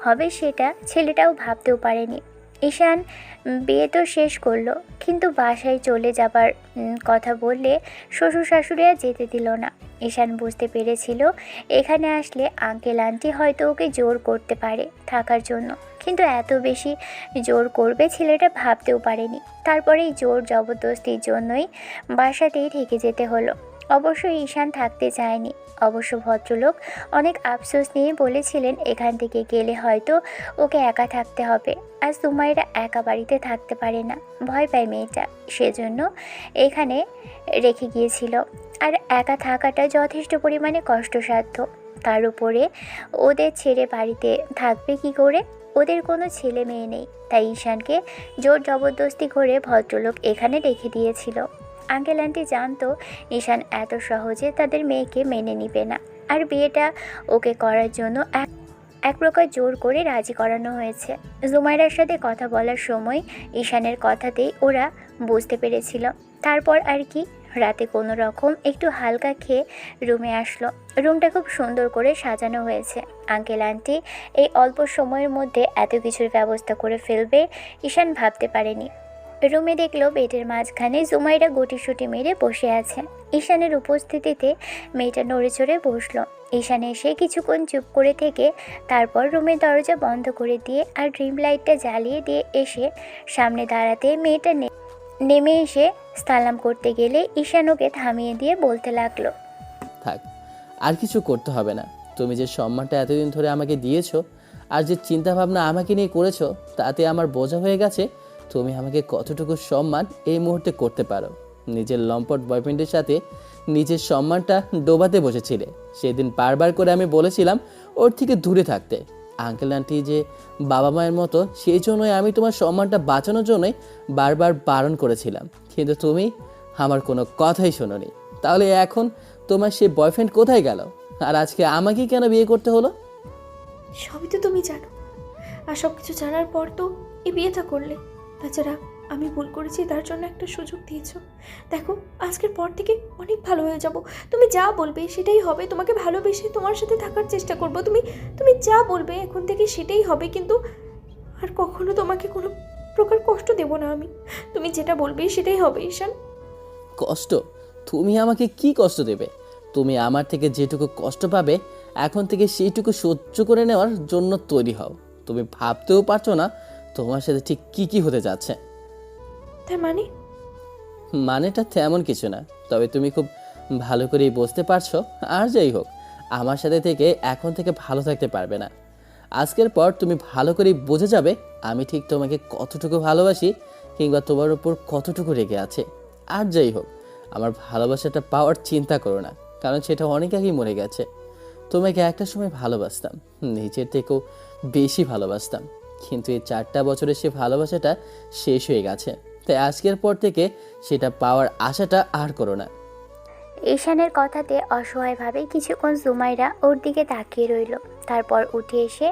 হবে সেটা ছেলেটাও ভাবতেও পারেনি। ঈশান বিয়ে তো শেষ করলো, কিন্তু বাসায় চলে যাবার কথা বললে শ্বশুর শাশুড়িরা যেতে দিল না। ঈশান বুঝতে পেরেছিল এখানে আসলে আঙ্কেল আন্টি হয়তো ওকে জোর করতে পারে থাকার জন্য, কিন্তু এত বেশি জোর করবে ছেলেটা ভাবতেও পারেনি। তারপরে এই জোর জবরদস্তির জন্যই বাসাতেই থেকে যেতে হলো। অবশ্য ঈশান থাকতে চায়নি। অবশ্য ভদ্রলোক অনেক আফসোস নিয়ে বলেছিলেন এখান থেকে গেলে হয়তো ওকে একা থাকতে হবে। আর সুমাইরা একা বাড়িতে থাকতে পারে না, ভয় পায় মেয়েটা, সেজন্য এখানে রেখে গিয়েছিল। আর একা থাকাটা যথেষ্ট পরিমাণে কষ্টসাধ্য। তার উপরে ওদের ছেড়ে বাড়িতে থাকবে কি করে? ওদের কোনো ছেলে মেয়ে নেই, তাই ঈশানকে জোর জবরদস্তি করে ভদ্রলোক এখানে রেখে দিয়েছিল। আঙ্কেল আন্টি জানতো ঈশান এত সহজে তাদের মেয়েকে মেনে নিবে না, আর বিয়েটা ওকে করার জন্য এক প্রকার জোর করে রাজি করানো হয়েছে। জুমাইরার সাথে কথা বলার সময় ঈশানের কথাতেই ওরা বুঝতে পেরেছিল। তারপর আর কি, রাতে কোনো রকম একটু হালকা খেয়ে রুমে আসলো। রুমটা খুব সুন্দর করে সাজানো হয়েছে। আঙ্কেল আন্টি এই অল্প সময়ের মধ্যে এত কিছুর ব্যবস্থা করে ফেলবে ঈশান ভাবতে পারেনি। রুমে দেখলো বেডের মাঝখানে জুমাইরা গুটিসুটি মেরে বসে আছে। ঈশানের উপস্থিতিতে মেয়েটা নড়ে চড়ে বসলো। ঈশান এসে কিছুক্ষণ চুপ করে থেকে তারপর রুমের দরজা বন্ধ করে দিয়ে আর ড্রিম লাইটটা জ্বালিয়ে দিয়ে এসে সামনে দাঁড়াতে মেয়েটা নেমে এসে সালাম করতে গেলে ঈশান ওকে থামিয়ে দিয়ে বলতে লাগলো, থাক, আর কিছু করতে হবে না। তুমি যে সম্মানটা এতদিন ধরে আমাকে দিয়েছো আর যে চিন্তাভাবনা আমাকে নিয়ে করেছো, তাতে আমার বোঝা হয়ে গেছে তুমি আমাকে কতটুকু সম্মান এই মুহূর্তে করতে পারো। নিজের লম্পট বয়ফ্রেন্ডের সাথে নিজের সম্মানটা ডোবাতে বসেছিলে। সেদিন বারবার করে আমি বলেছিলাম ওর থেকে দূরে থাকতে। আঙ্কেল আন্টি যে বাবা মায়ের মতো, সেই জন্যই আমি তোমার সম্মানটা বাঁচানোর জন্যই বারবার বারণ করেছিলাম, কিন্তু তুমি আমার কোনো কথাই শোনোনি। তাহলে এখন তোমার সে বয়ফ্রেন্ড কোথায় গেল? আর আজকে আমাকেই কেন বিয়ে করতে হলো? সবই তো তুমি জানো, আর সব কিছু জানার পর তো এই বিয়েটা করলে। তাছাড়া আমি ভুল করেছি, তার জন্য একটা সুযোগ দিয়েছো। দেখো, আজকের পর থেকে অনেক ভালো হয়ে যাব। তুমি যা বলবে সেটাই হবে। তোমাকে ভালোবেসে তোমার সাথে থাকার চেষ্টা করব। তুমি যা বলবে এখন থেকে সেটাই হবে, কিন্তু আর কখনো তোমাকে কোনো প্রকার কষ্ট দেব না আমি। তুমি যেটা বলবে সেটাই হবে ঈশান। কষ্ট? তুমি আমাকে কি কষ্ট দেবে? তুমি আমার থেকে যেটুকু কষ্ট পাবে এখন থেকে সেইটুকু সহ্য করে নেওয়ার জন্য তৈরি হও। তুমি ভাবতেও পারছো না তোমার সাথে ঠিক কি কি হতে যাচ্ছে। তার মানে? মানেটা তেমন কিছু না, তবে তুমি খুব ভালো করেই বুঝতে পারছো। আর যাই হোক, আমার সাথে থেকে এখন থেকে ভালো থাকতে পারবে না। আজকের পর তুমি ভালো করেই বুঝে যাবে আমি ঠিক তোমাকে কতটুকু ভালোবাসি, কিংবা তোমার উপর কতটুকু রেগে আছে। আর যাই হোক, আমার ভালোবাসাটা পাওয়ার চিন্তা করো না, কারণ সেটা অনেক আগেই মরে গেছে। তোমাকে একটা সময় ভালোবাসতাম, নিজের থেকেও বেশি ভালোবাসতাম, কিন্তু এই 4টা বছরে সে ভালোবাসাটা শেষ হয়ে গেছে। তাই আজকের পর থেকে সেটা পাওয়ার আশাটা আর করো না। ঈশানের কথাতে অসহায়ভাবে কিছুক্ষণ জুমাইরা ওর দিকে তাকিয়ে রইল। তারপর উঠে এসে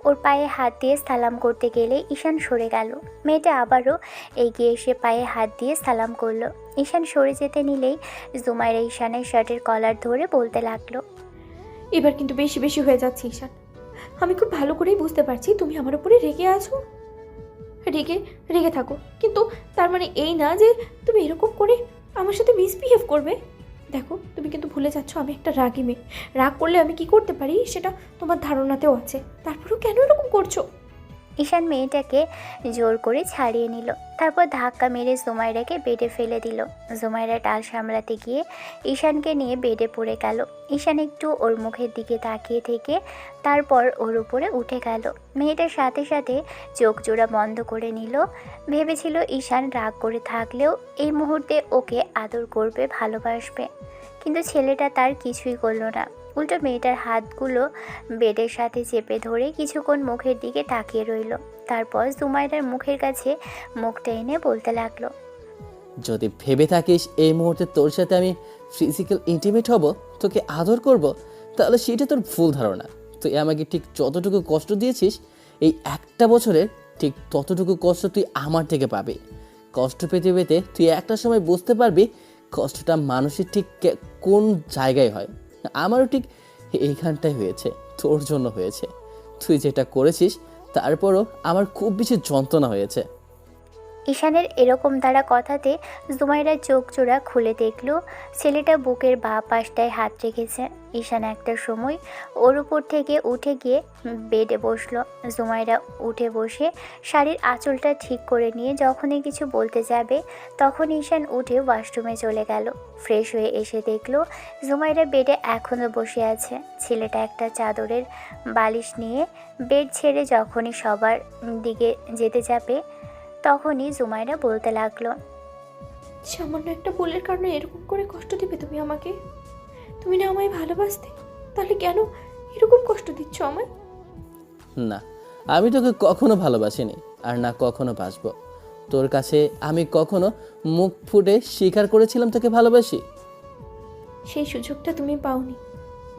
ওর পায়ে হাত দিয়ে সালাম করতে গেলে ঈশান সরে গেল। মেয়েটা আবারও এগিয়ে এসে পায়ে হাত দিয়ে সালাম করলো। ঈশান সরে যেতে নিলেই জুমাইরা ঈশানের শার্টের কলার ধরে বলতে লাগলো, এবার কিন্তু বেশি বেশি হয়ে যাচ্ছে ঈশান। আমি খুব ভালো করেই বুঝতে পারছি তুমি আমার উপরে রেগে আছো। রেগে থাকো, কিন্তু তার মানে এই না যে তুমি এরকম করে আমার সাথে মিসবিহেভ করবে। দেখো, তুমি কিন্তু ভুলে যাচ্ছ আমি একটা রাগী মেয়ে। রাগ করলে আমি কি করতে পারি সেটা তোমার ধারণাতেও আছে। তারপরেও কেন এরকম করছো? ঈশান মেয়েটাকে জোর করে ছাড়িয়ে নিল। তারপর ধাক্কা মেরে জুমাইরাকে বেডে ফেলে দিল। জুমাইরা টাল সামলাতে গিয়ে ঈশানকে নিয়ে বেডে পড়ে গেল। ঈশান একটু ওর মুখের দিকে তাকিয়ে থেকে তারপর ওর উপরে উঠে গেল। মেয়েটার সাথে সাথে চোখ জোড়া বন্ধ করে নিল। ভেবেছিল ঈশান রাগ করে থাকলেও এই মুহূর্তে ওকে আদর করবে, ভালোবাসবে, কিন্তু ছেলেটা তার কিছুই করলো না। উল্টো মেয়েটার হাতগুলো বেডের সাথে চেপে ধরে কিছুক্ষণ মুখের দিকে তাকিয়ে রইল। তারপর জুমাইরার মুখের কাছে মুখটা এনে বলতে লাগলো, যদি ভেবে থাকিস এই মুহূর্তে তোর সাথে আমি ফিজিক্যাল ইন্টিমেট হব, তোকে আদর করব, তাহলে সেটা তোর ভুল ধারণা। তুই আমাকে ঠিক যতটুকু কষ্ট দিয়েছিস এই একটা বছরের, ঠিক ততটুকু কষ্ট তুই আমার থেকে পাবি। কষ্ট পেতে পেতে তুই একটা সময় বুঝতে পারবি কষ্টটা মানুষের ঠিক কোন জায়গায় হয়। আমারও ঠিক এইখানটাই হয়েছে, তোর জন্য হয়েছে। তুই যেটা করেছিস তারপরও আমার খুব বেশি যন্ত্রণা হয়েছে। ঈশানের এরকম তারা কথাতে জুমাইরা চোখ জোড়া খুলে দেখল ছেলেটা বুকের বাঁ পাশটায় হাত রেখেছে। ঈশান একটা সময় ওর উপর থেকে উঠে গিয়ে বেডে বসলো। জুমাইরা উঠে বসে শাড়ির আঁচলটা ঠিক করে নিয়ে যখনই কিছু বলতে যাবে তখন ঈশান উঠে ওয়াশরুমে চলে গেল। ফ্রেশ হয়ে এসে দেখলো জুমাইরা বেডে এখনও বসে আছে। ছেলেটা একটা চাদরের বালিশ নিয়ে বেড ছেড়ে যখনই সবার দিকে যেতে যাবে তখনই জুমাইরা বলতে লাগলো, সামান্য একটা ভুলের কারণে এরকম করে কষ্ট দিবে তুমি আমাকে? তুমি না আমায় ভালোবাসতে, তাহলে কেন এরকম কষ্ট দিচ্ছ আমায়? না, আমি তোকে কখনো ভালোবাসিনি আর না কখনো বাসবো। তোর কাছে আমি কখনো মুখ ফুটে স্বীকার করেছিলাম তোকে ভালোবাসি? সেই সুযোগটা তুমি পাওনি।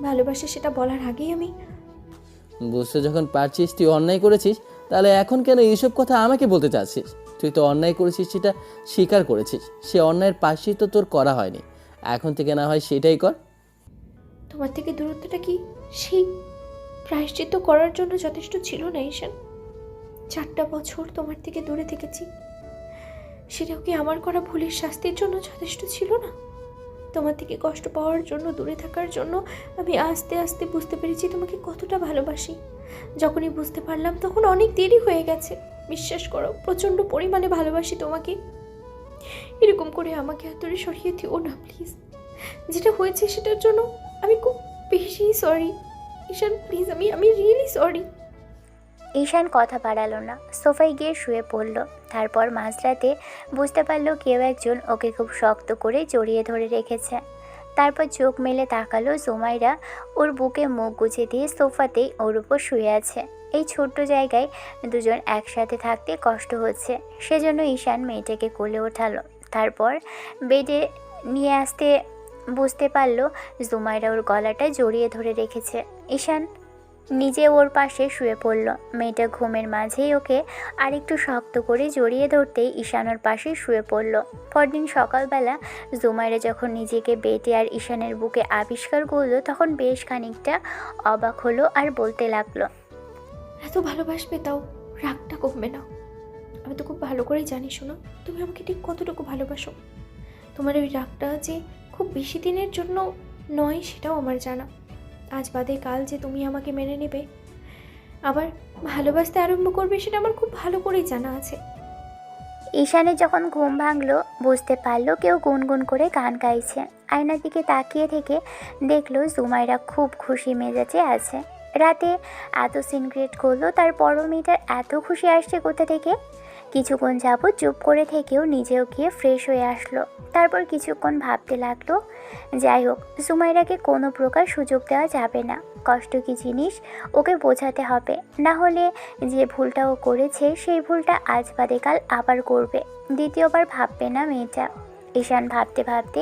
ভালোবাসে সেটা বলার আগেই আমি বুঝতে যখন পারছিস তুই অন্যায় করেছিস, তাহলে এখন কেন এইসব কথা আমাকে বলতে চাচ্ছিস? তুই তো অন্যায় করেছিস, সেটা স্বীকার করেছিস। সে অন্যায়ের পাশই তো তোর করা হয়নি। এখন থেকে না হয় সেটাই কর। তোমার থেকে দূরত্বটা কি সেই প্রায়শ্চিত্ত করার জন্য যথেষ্ট ছিল না ঈশান? 4টা বছর তোমার থেকে দূরে থেকেছি, সেটাও কি আমার করা ভুলের শাস্তির জন্য যথেষ্ট ছিল না? তোমার থেকে কষ্ট পাওয়ার জন্য, দূরে থাকার জন্য আমি আস্তে আস্তে বুঝতে পেরেছি তোমাকে কতটা ভালোবাসি। যখনই বুঝতে পারলাম তখন অনেক দেরি হয়ে গেছে। বিশ্বাস করো, প্রচণ্ড পরিমাণে ভালোবাসি তোমাকে। এরকম করে আমাকে হাতরে সরিয়ে দিও না প্লিজ। যেটা হয়েছে সেটার জন্য আমি খুব বেশি সরি ঈশান, প্লিজ। আমি রিয়েলি সরি। ঈশান কথা বাড়ালো না, সোফায় গিয়ে শুয়ে পড়ল। তারপর মাঝরাতে বুঝতে পারলো কেউ একজন ওকে খুব শক্ত করে জড়িয়ে ধরে রেখেছে। তারপর চোখ মেলে তাকালো জুমাইরা ওর বুকে মুখ গুজে দিয়ে সোফাতেই ওর উপর শুয়ে আছে। এই ছোট্ট জায়গায় দুজন একসাথে থাকতে কষ্ট হচ্ছে, সেজন্য ঈশান মেয়েটাকে কোলে ওঠালো। তারপর বেডে নিয়ে আসতে বুঝতে পারলো জুমাইরা ওর গলাটা জড়িয়ে ধরে রেখেছে। ঈশান নিজে ওর পাশে শুয়ে পড়ল। মেয়েটা ঘুমের মাঝেই ওকে আরেকটু শক্ত করে জড়িয়ে ধরতেই ঈশান ওর পাশে শুয়ে পড়ল। পরদিন সকালবেলা জুমাইরা যখন নিজেকে বেটে আর ঈশানের বুকে আবিষ্কার করলো তখন বেশ খানিকটা অবাক হলো আর বলতে লাগলো, এত ভালোবাসবে তাও রাগটা কমবে না? আমি তো খুব ভালো করেই জানি শোনো, তুমি আমাকে ঠিক কতটুকু ভালোবাসো। তোমার ওই রাগটা যে খুব বেশি দিনের জন্য নয় সেটাও আমার জানা। আজ বাদে কাল যে তুমি আমাকে মেনে নেবে, আবার ভালোবাসতে আরম্ভ করবে, সেটা আমার খুব ভালো করেই জানা আছে। ঈশানের যখন ঘুম ভাঙলো বুঝতে পারলো কেউ গুনগুন করে গান গাইছে। আয়নার দিকে তাকিয়ে থেকে দেখলো জুমাইরা খুব খুশি মেজাজে আছে। রাতে এত সিনক্রেট করলো, তারপরও মেয়েটার এত খুশি আসছে কোথা থেকে? কিছুক্ষণ যাবত চুপ করে থেকেও নিজেও গিয়ে ফ্রেশ হয়ে আসলো। তারপর কিছুক্ষণ ভাবতে লাগলো, যাই হোক জুমাইরাকে কোনো প্রকার সুযোগ দেওয়া যাবে না। কষ্ট কি জিনিস ওকে বোঝাতে হবে, না হলে যে ভুলটা ও করেছে সেই ভুলটা আজ বাদে কাল আবার করবে। দ্বিতীয়বার ভাববে না মেয়েটা। ঈশান ভাবতে ভাবতে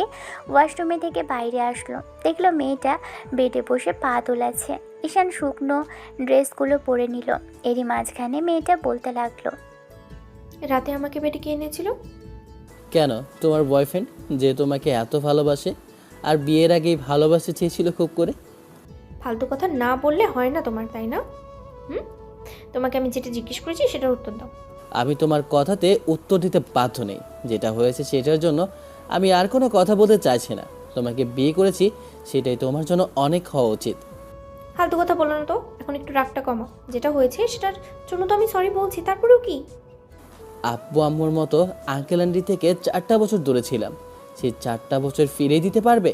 ওয়াশরুমে থেকে বাইরে আসলো। দেখলো মেয়েটা বেডে বসে পা দোলাচ্ছে। ঈশান শুকনো ড্রেসগুলো পরে নিল। এরই মাঝখানে মেয়েটা বলতে লাগলো, রাতে আমাকে বেডে কে এনেছিল? কেন, তোমার বয়ফ্রেন্ড যে তোমাকে এত ভালোবাসে আর বিয়ের আগেই ভালোবাসতে চেয়েছিল খুব করে। ফালতু কথা না বললে হয় না তোমার, তাই না? তোমাকে আমি যেটা জিজ্ঞেস করেছি সেটার উত্তর দাও। আমি তোমার কথাতে উত্তর দিতে বাধ্য নেই। যেটা হয়েছে সেটার জন্য আমি আর কোনো কথা বলতে চাইছি না। তোমাকে বিয়ে করেছি, সেটাই তোমার জন্য অনেক হওয়া উচিত। ফালতু কথা বলো না তো, এখন একটু রাগটা কমাও। যেটা হয়েছে সেটার জন্য তো আমি সরি বলছি, তারপরেও কি? আব্বু আম্মুর মতো আঙ্কেল আন্টি থেকে 4টা বছর দূরে ছিলাম, সেই 4টা বছর ফিরিয়ে দিতে পারবে?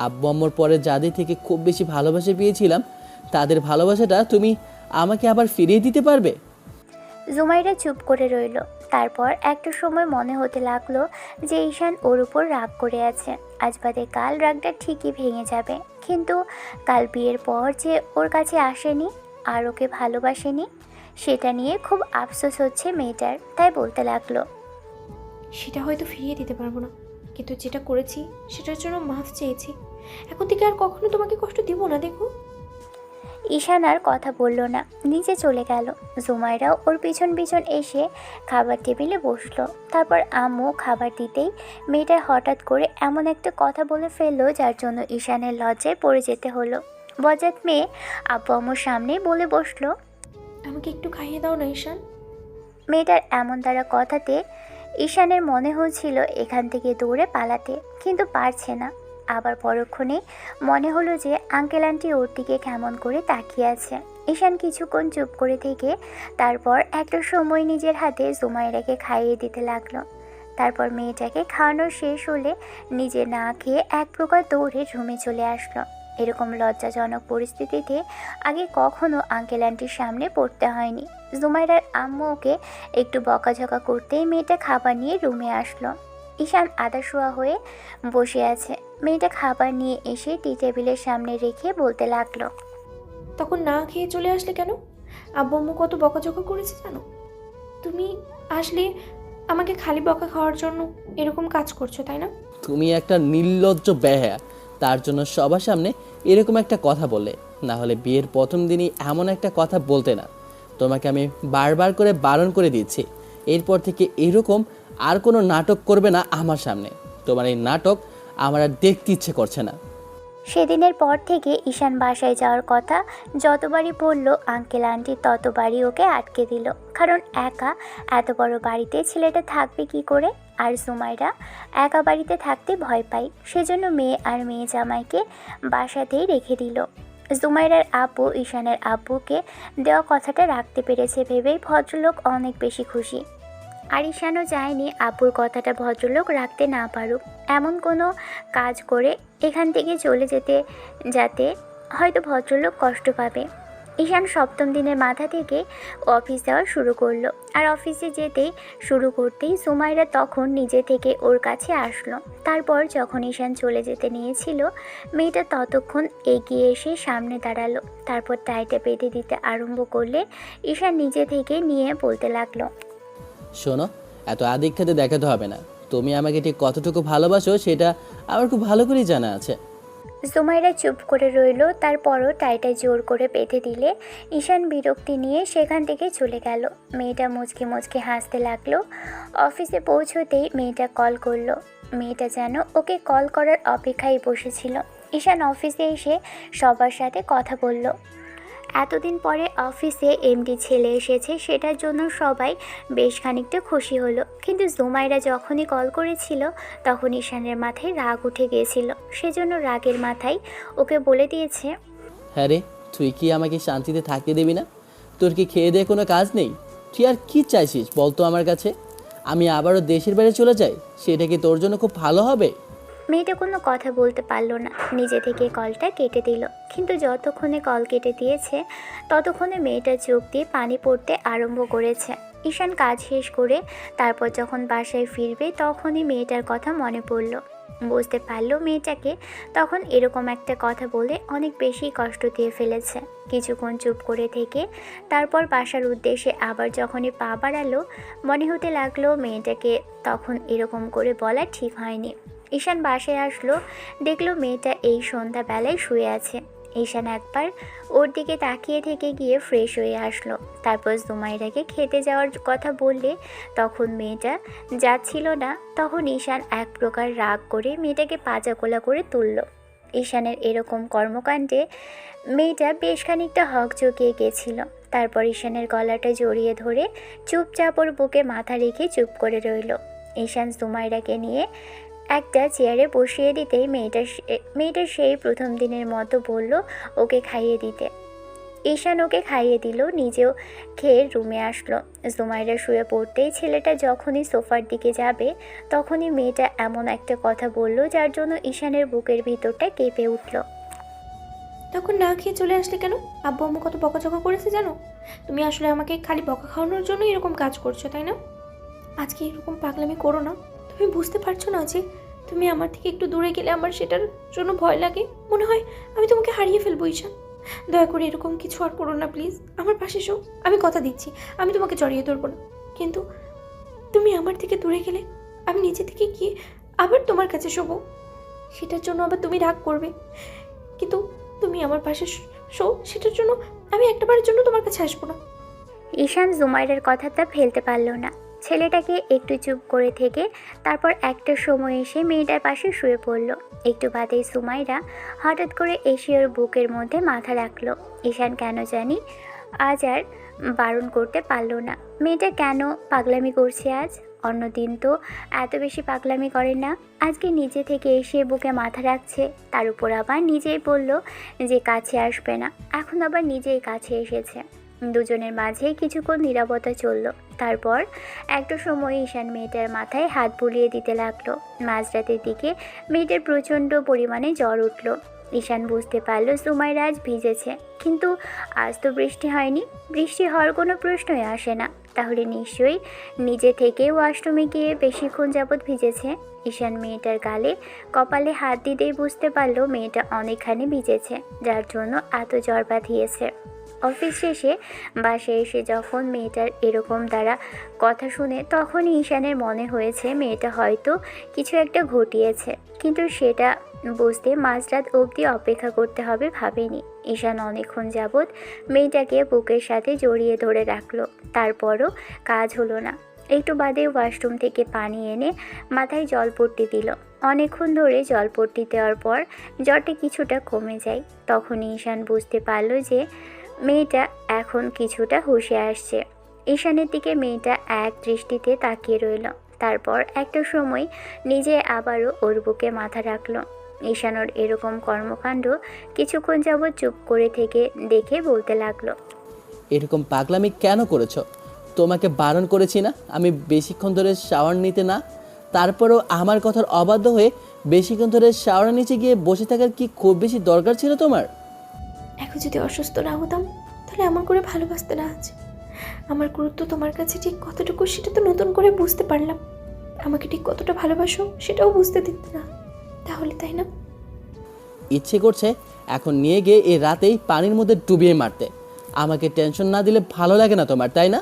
আব্বু আম্মুর পরে যাদের থেকে খুব বেশি ভালোবাসা পেয়েছিলাম তাদের ভালোবাসাটা তুমি আমাকে আবার ফিরিয়ে দিতে পারবে? জুমাইরা চুপ করে রইল। তারপর একটা সময় মনে হতে লাগলো যে ঈশান ওর উপর রাগ করে আছে। আজ বাদে কাল রাগটা ঠিকই ভেঙে যাবে, কিন্তু কাল বিয়ের পর যে ওর কাছে আসেনি আর ওকে ভালোবাসেনি সেটা নিয়ে খুব আফসোস হচ্ছে মেয়েটার। তাই বলতে লাগলো, সেটা হয়তো ফিরিয়ে দিতে পারবো না, কিন্তু যেটা করেছি সেটার জন্য মাফ চেয়েছি। এখন থেকে আর কখনো তোমাকে কষ্ট দিব না, দেখো। ঈশান আর কথা বলল না, নিচে চলে গেল। জুমাইরাও ওর পিছন পিছন এসে খাবার টেবিলে বসলো। তারপর আম্মু খাবার দিতেই মেয়েটা হঠাৎ করে এমন একটা কথা বলে ফেললো যার জন্য ঈশানের লজ্জায় পড়ে যেতে হলো। বজ্জাত মেয়ে আব্বু আম্মুর সামনেই বলে বসলো, আমাকে একটু খাইয়ে দাও না ঈশান। মেয়েটার এমন দ্বারা কথাতে ঈশানের মনে হচ্ছিল এখান থেকে দৌড়ে পালাতে, কিন্তু পারছে না। আবার পরক্ষণে মনে হলো যে আঙ্কেল আন্টি ওর দিকে কেমন করে তাকিয়ে আছে। ঈশান কিছুক্ষণ চুপ করে থেকে তারপর একটা সময় নিজের হাতে জুমাইরাকে খাইয়ে দিতে লাগলো। তারপর মেয়েটাকে খাওয়ানো শেষ হলে নিজে না খেয়ে এক প্রকার দৌড়ে রুমে চলে আসলো। এরকম লজ্জাজনক পরিস্থিতিতে আগে কখনো আঙ্কেল আন্টির সামনে পড়তে হয়নি। জুমাইরার আম্মু ওকে একটু বকাঝকা করতেই মেয়েটা খাবার নিয়ে রুমে আসলো। ঈশান আদাশোয়া হয়ে বসে আছে। মেয়েটা খাবার নিয়ে এসে টি টেবিলের সামনে রেখে বলতে লাগলো, তখন না খেয়ে চলে আসলে কেন? আব্বু আম্মু কত বকাঝকা করেছে জানো? তুমি আসলে আমাকে খালি বকা খাওয়ার জন্য এরকম কাজ করছো, তাই না? তুমি একটা নির্লজ্জ বেহায়া, তার জন্য সবার সামনে এরকম একটা কথা বললে। না হলে বিয়ের প্রথম দিনই এমন একটা কথা বলতে না। তোমাকে আমি বারবার করে বারণ করে দিচ্ছি, এরপর থেকে এরকম আর কোনো নাটক করবে না আমার সামনে। তোমার এই নাটক আমার আর দেখতে ইচ্ছে করছে না। সেদিনের পর থেকে ঈশান বাসায় যাওয়ার কথা যতবারই বলল আঙ্কেল আন্টি ততবারই ওকে আটকে দিল। কারণ একা এত বড় বাড়িতে ছেলেটা থাকবে কি করে, আর জুমাইরা একা বাড়িতে থাকতে ভয় পায়। সেজন্য মেয়ে আর মেয়ে জামাইকে বাসাতেই রেখে দিল। জুমাইরার আব্বু ঈশানের আব্বুকে দেওয়া কথাটা রাখতে পেরেছে ভেবেই ভদ্রলোক অনেক বেশি খুশি। আর ঈশানও চায়নি আব্বুর কথাটা ভদ্রলোক রাখতে না পারুক। এমন কোনো কাজ করে এখান থেকে চলে যেতে যাতে হয়তো ভদ্রলোক কষ্ট পাবে। ঈশান সপ্তম দিনের মাথা থেকে অফিস যাওয়া শুরু করলো। আর অফিসে যেতেই শুরু করতেই সুমাইরা তখন নিজে থেকে ওর কাছে আসলো। তারপর যখন ঈশান চলে যেতে নিয়েছিল, মেয়েটা ততক্ষণ এগিয়ে এসে সামনে দাঁড়ালো। তারপর টাইটা বেঁধে দিতে আরম্ভ করলে ঈশান নিজে থেকে নিয়ে বলতে লাগলো, শোনো, এত আদিক্ষাতে দেখাতে হবে না। তুমি আমাকে ঠিক কতটুকু ভালোবাসো সেটা আমার খুব ভালো করেই জানা আছে। সুমাইরা চুপ করে রইল। তারপরও টাইটা জোর করে বেঁধে দিলে ঈশান বিরক্তি নিয়ে সেখান থেকে চলে গেল। মেয়েটা মুচকে মুচকে হাসতে লাগলো। অফিসে পৌঁছতেই মেয়েটা কল করলো। মেয়েটা যেন ওকে কল করার অপেক্ষায় বসেছিল। ঈশান অফিসে এসে সবার সাথে কথা বলল। এতদিন পরে অফিসে এমডি ছেলে এসেছে, সেটার জন্য সবাই বেশ খানিকটা খুশি হলো। কিন্তু জুমাইরা যখনই কল করেছিল তখন ঈশানের মাথায় রাগ উঠে গিয়েছিল। সেজন্য রাগের মাথায় ওকে বলে দিয়েছে, হ্যাঁ রে, তুই কি আমাকে শান্তিতে থাকতে দিবি না? তোর কি খেয়ে দিয়ে কোনো কাজ নেই? তুই আর কি চাইছিস বলতো আমার কাছে? আমি আবারও দেশের বাইরে চলে যাই, সেটা কি তোর জন্য খুব ভালো হবে? মেয়েটা কোনো কথা বলতে পারলো না, নিজে থেকে কলটা কেটে দিল। কিন্তু যতক্ষণে কল কেটে দিয়েছে ততক্ষণে মেয়েটা চোখ দিয়ে পানি পড়তে আরম্ভ করেছে। ঈশান কাজ শেষ করে তারপর যখন বাসায় ফিরবে তখনই মেয়েটার কথা মনে পড়ল। বুঝতে পারলো মেয়েটাকে তখন এরকম একটা কথা বলে অনেক বেশি কষ্ট দিয়ে ফেলেছে। কিছুক্ষণ চুপ করে থেকে তারপর বাসার উদ্দেশ্যে আবার যখনই পা বাড়ালো, মনে হতে লাগলো মেয়েটাকে তখন এরকম করে বলা ঠিক হয়নি। ঈশান বাসায় আসলো, দেখলো মেয়েটা এই সন্ধ্যাবেলায় শুয়ে আছে। ঈশান একবার ওর দিকে তাকিয়ে থেকে গিয়ে ফ্রেশ হয়ে আসলো। তারপর জুমাইরাকে খেতে যাওয়ার কথা বললে তখন মেয়েটা যাচ্ছিল না। তখন ঈশান এক প্রকার রাগ করে মেয়েটাকে পাজাকোলা করে তুলল। ঈশানের এরকম কর্মকাণ্ডে মেয়েটা বেশ খানিকটা হকচকিয়ে গেছিল। তারপর ঈশানের গলাটা জড়িয়ে ধরে চুপচাপ ওর বুকে মাথা রেখে চুপ করে রইল। ঈশান জুমাইরাকে নিয়ে একটা চেয়ারে বসিয়ে দিতেই মেয়েটা সেই প্রথম দিনের মতো বলল ওকে খাইয়ে দিতে। ঈশান ওকে খাইয়ে দিল, নিজেও খেয়ে রুমে আসলো। জুমাইরা শুয়ে পড়তেই ছেলেটা যখনই সোফার দিকে যাবে তখনই মেয়েটা এমন একটা কথা বলল যার জন্য ঈশানের বুকের ভিতরটা কেঁপে উঠল। তখন না খেয়ে চলে আসলে কেন? আব্বু আম্মু কত বকাঝকা করেছে জানো? তুমি আসলে আমাকে খালি বকা খাওয়ানোর জন্য এরকম কাজ করছো, তাই না? আজকে এরকম পাগলামি করো না। তুমি বুঝতে পারছো না যে তুমি আমার থেকে একটু দূরে গেলে আমার সেটার জন্য ভয় লাগে। মনে হয় আমি তোমাকে হারিয়ে ফেলবো। ঈশান, দয়া করে এরকম কিছু আর করো না প্লিজ। আমার পাশে এসো, আমি কথা দিচ্ছি আমি তোমাকে জড়িয়ে ধরবো না। কিন্তু তুমি আমার থেকে দূরে গেলে আমি নিজে থেকে গিয়ে আবার তোমার কাছে শোবো, সেটার জন্য আবার তুমি রাগ করবে। কিন্তু তুমি আমার পাশে শো, সেটার জন্য আমি একটাবারের জন্য তোমার কাছে আসবো না। ঈশান জুমাইরার কথাটা ফেলতে পারল না। ছেলেটাকে একটু চুপ করে থেকে তারপর একটা সময় এসে মেয়েটার পাশে শুয়ে পড়ল। একটু বাদেই সুমাইরা হঠাৎ করে এসে ওর বুকের মধ্যে মাথা রাখলো। ঈশান কেন জানি আজ আর বারণ করতে পারল না। মেয়েটা কেন পাগলামি করছে আজ, অন্যদিন তো এত বেশি পাগলামি করেন না। আজকে নিজে থেকে এসে বুকে মাথা রাখছে, তার উপর আবার নিজেই বলল যে কাছে আসবে না, এখন আবার নিজেই কাছে এসেছে। দুজনের মাঝে কিছুক্ষণ নীরবতা চলল। তারপর একটা সময় ঈশান মেয়েটার মাথায় হাত বুলিয়ে দিতে লাগলো। মাঝরাতের দিকে মেয়েটার প্রচণ্ড পরিমাণে জ্বর উঠল। ঈশান বুঝতে পারল সুমাইরা আজ ভিজেছে, কিন্তু আজ তো বৃষ্টি হয়নি, বৃষ্টি হওয়ার কোনো প্রশ্নই আসে না। তাহলে নিশ্চয়ই নিজে থেকে ওয়াশরুমে গিয়ে বেশিক্ষণ যাবৎ ভিজেছে। ঈশান মেয়েটার গালে কপালে হাত দিতেই বুঝতে পারল মেয়েটা অনেকখানি ভিজেছে, যার জন্য এত জ্বর বাঁধিয়েছে। অফিস শেষে বাসায় এসে যখন মেয়েটার এরকম দ্বারা কথা শুনে, তখনই ঈশানের মনে হয়েছে মেয়েটা হয়তো কিছু একটা ঘটিয়েছে, কিন্তু সেটা বুঝতে মাঝরাত অবধি অপেক্ষা করতে হবে ভাবেনি। ঈশান অনেকক্ষণ যাবৎ মেয়েটাকে বুকের সাথে জড়িয়ে ধরে রাখলো, তারপরও কাজ হলো না। একটু বাদে ওয়াশরুম থেকে পানি এনে মাথায় জলপট্টি দিল। অনেকক্ষণ ধরে জলপট্টি দেওয়ার পর জ্বরটা কিছুটা কমে যায়। তখনই ঈশান বুঝতে পারল যে মেয়েটা এখন কিছুটা হুঁশে আসছে। ঈশানের দিকে মেয়েটা এক দৃষ্টিতে তাকিয়ে রইল, তারপর একটা সময় নিজে আবারও ওর বুকে মাথা রাখলো। ঈশান ওর এরকম কর্মকাণ্ড কিছুক্ষণ যাবৎ চুপ করে থেকে দেখে বলতে লাগলো, এরকম পাগলামি কেন করেছো? তোমাকে বারণ করেছি না আমি বেশিক্ষণ ধরে শাওয়ার নিতে না? তারপরও আমার কথার অবাধ্য হয়ে বেশিক্ষণ ধরে শাওয়ারের নিচে গিয়ে বসে থাকার কি খুব বেশি দরকার ছিল তোমার? এখন যদি অসুস্থ না হতাম তাহলে এমন করে ভালোবাসতে না আজ। আমার গুরুত্ব তোমার কাছে ঠিক কতটুকু সেটা তো নতুন করে বুঝতে পারলাম। আমাকে ঠিক কতটা ভালোবাসো সেটাও বুঝতে দিতে না, তাহলে তাই না? ইচ্ছে করছে এখন নিয়ে গিয়ে এই রাতেই পানির মধ্যে ডুবিয়ে মারতে। আমাকে টেনশন না দিলে ভালো লাগে না তোমার, তাই না?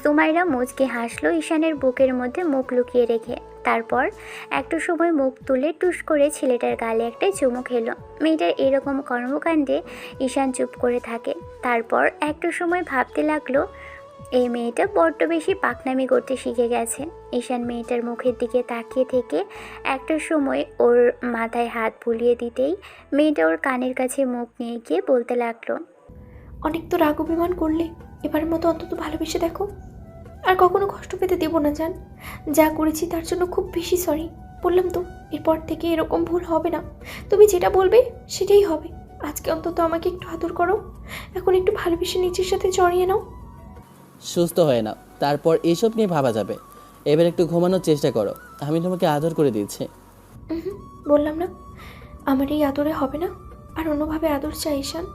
সুমাইরা মুচকে হাসলো ঈশানের বুকের মধ্যে মুখ লুকিয়ে রেখে। তারপর একটু সময় মুখ তুলে টুস করে ছেলেটার গালে একটা চুমু খেলো। মেয়েটার এরকম কর্মকাণ্ডে ঈশান চুপ করে থাকে। তারপর একটু সময় ভাবতে লাগলো, এই মেয়েটা বড্ড বেশি পাকনামি করতে শিখে গেছে। ঈশান মেয়েটার মুখের দিকে তাকিয়ে থেকে একটা সময় ওর মাথায় হাত বুলিয়ে দিতেই মেয়েটা ওর কানের কাছে মুখ নিয়ে গিয়ে বলতে লাগলো, অনেক তো রাগ অভিমান করলে, এবারের মতো অন্তত ভালোবেসে দেখো। আর কখনো কষ্ট পেতে দেবো না জান। যা করেছি তার জন্য খুব বেশি সরি। বললাম তো এরপর থেকে এরকম ভুল হবে না। তুমি যেটা বলবে সেটাই হবে। আজকে অন্তত আমাকে একটু আদর করো, এখন একটু ভালোবেসে নিজের সাথে জড়িয়ে নাও। সুস্থ হয়ে নাও, তারপর এসব নিয়ে ভাবা যাবে। এবার একটু ঘুমানোর চেষ্টা করো, আমি তোমাকে আদর করে দিচ্ছি। বললাম না আমার এই আদরে হবে না, আর অন্যভাবে আদর চাই ঈশান।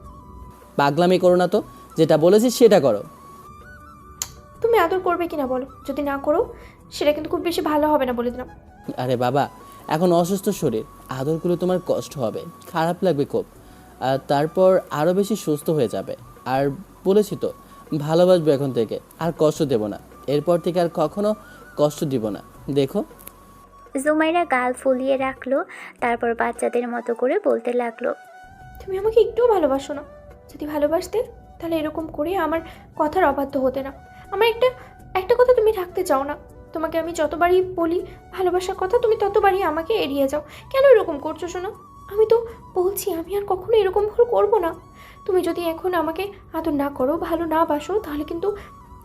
পাগলামি করো না তো, যেটা বলেছি সেটা করো। তুমি আদর করবে কিনা বলো, যদি না করো সেটা কিন্তু খুব বেশি ভালো হবে না বলে দিলাম। আরে বাবা, এখন অসুস্থ শরীর, আদর করলে তোমার কষ্ট হবে, খারাপ লাগবে খুব। আর তারপর আরও বেশি সুস্থ হয়ে যাবে। আর বলেছি তো ভালোবাসবো এখন থেকে, আর কষ্ট দেব না। এরপর থেকে আর কখনো কষ্ট দিব না, দেখো। সুমাইরা গাল ফুলিয়ে রাখলো, তারপর বাচ্চাদের মতো করে বলতে লাগলো, তুমি আমাকে একটুও ভালোবাসো না। যদি ভালোবাসতে তাহলে এরকম করে আমার কথার অবাধ্য হতে না। আমার একটা কথা তুমি রাখতে চাও না। তোমাকে আমি যতবারই বলি ভালোবাসার কথা, তুমি ততবারই আমাকে এড়িয়ে যাও। কেন এরকম করছো শোনো? আমি তো বলছি আমি আর কখনো এরকম ভুল করবো না। তুমি যদি এখন আমাকে আদর না করো, ভালো না বাসো, তাহলে কিন্তু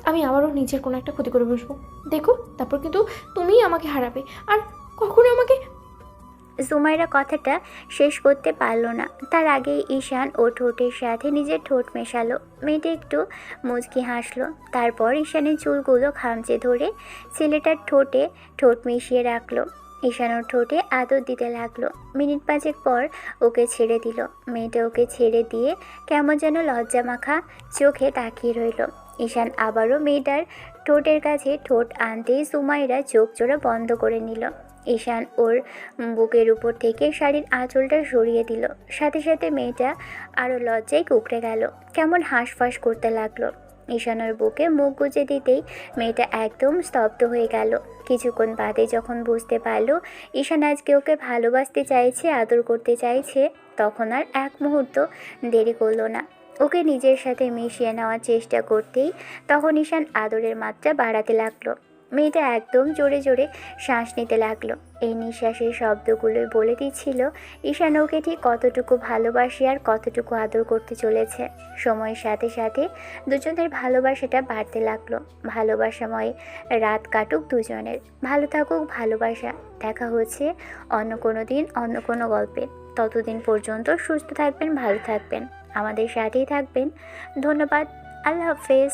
আমি আবারও নিজের কোনো একটা ক্ষতি করে বসবো। দেখো, তারপর কিন্তু তুমিই আমাকে হারাবে। আর কখনো আমাকে। সুমাইরা কথাটা শেষ করতে পারল না, তার আগেই ঈশান ও ঠোঁটের সাথে নিজের ঠোঁট মেশালো। মেয়েটা একটু মুচকি হাসলো, তারপর ঈশানের চুলগুলো খামচে ধরে ছেলেটার ঠোঁটে ঠোঁট মিশিয়ে রাখলো। ঈশান ওর ঠোঁটে আদর দিতে লাগলো। মিনিট পাঁচেক পর ওকে ছেড়ে দিল। মেয়েটা ওকে ছেড়ে দিয়ে কেমন যেন লজ্জা মাখা চোখে তাকিয়ে রইল। ঈশান আবারও মেয়েটার ঠোঁটের কাছে ঠোঁট আনতেই সুমাইরা চোখ জোড়া বন্ধ করে নিল। ঈশান ওর বুকের উপর থেকে শাড়ির আঁচলটা সরিয়ে দিল। সাথে সাথে মেয়েটা আরও লজ্জায় কুঁকড়ে গেল, কেমন হাঁসফাঁস করতে লাগলো। ঈশান ওর বুকে মুখ গুজে দিতেই মেয়েটা একদম স্তব্ধ হয়ে গেল। কিছুক্ষণ বাদে যখন বুঝতে পারলো ঈশান আজকে ওকে ভালোবাসতে চাইছে, আদর করতে চাইছে, তখন আর এক মুহূর্ত দেরি করলো না। ওকে নিজের সাথে মিশিয়ে নেওয়ার চেষ্টা করতেই তখন ঈশান আদরের মাত্রা বাড়াতে লাগলো। মেয়েটা একদম জোরে জোরে শ্বাস নিতে লাগলো। এই নিঃশ্বাসের শব্দগুলোই বলে দিচ্ছিল ঈশান ওকে ঠিক কতটুকু ভালোবাসে আর কতটুকু আদর করতে চলেছে। সময়ের সাথে সাথে দুজনের ভালোবাসাটা বাড়তে লাগলো। ভালোবাসাময় রাত কাটুক দুজনের, ভালো থাকুক ভালোবাসা। দেখা হচ্ছে অন্য কোনো দিন অন্য কোনো গল্পে। ততদিন পর্যন্ত সুস্থ থাকবেন, ভালো থাকবেন, আমাদের সাথেই থাকবেন। ধন্যবাদ। আল্লাহ হাফেজ।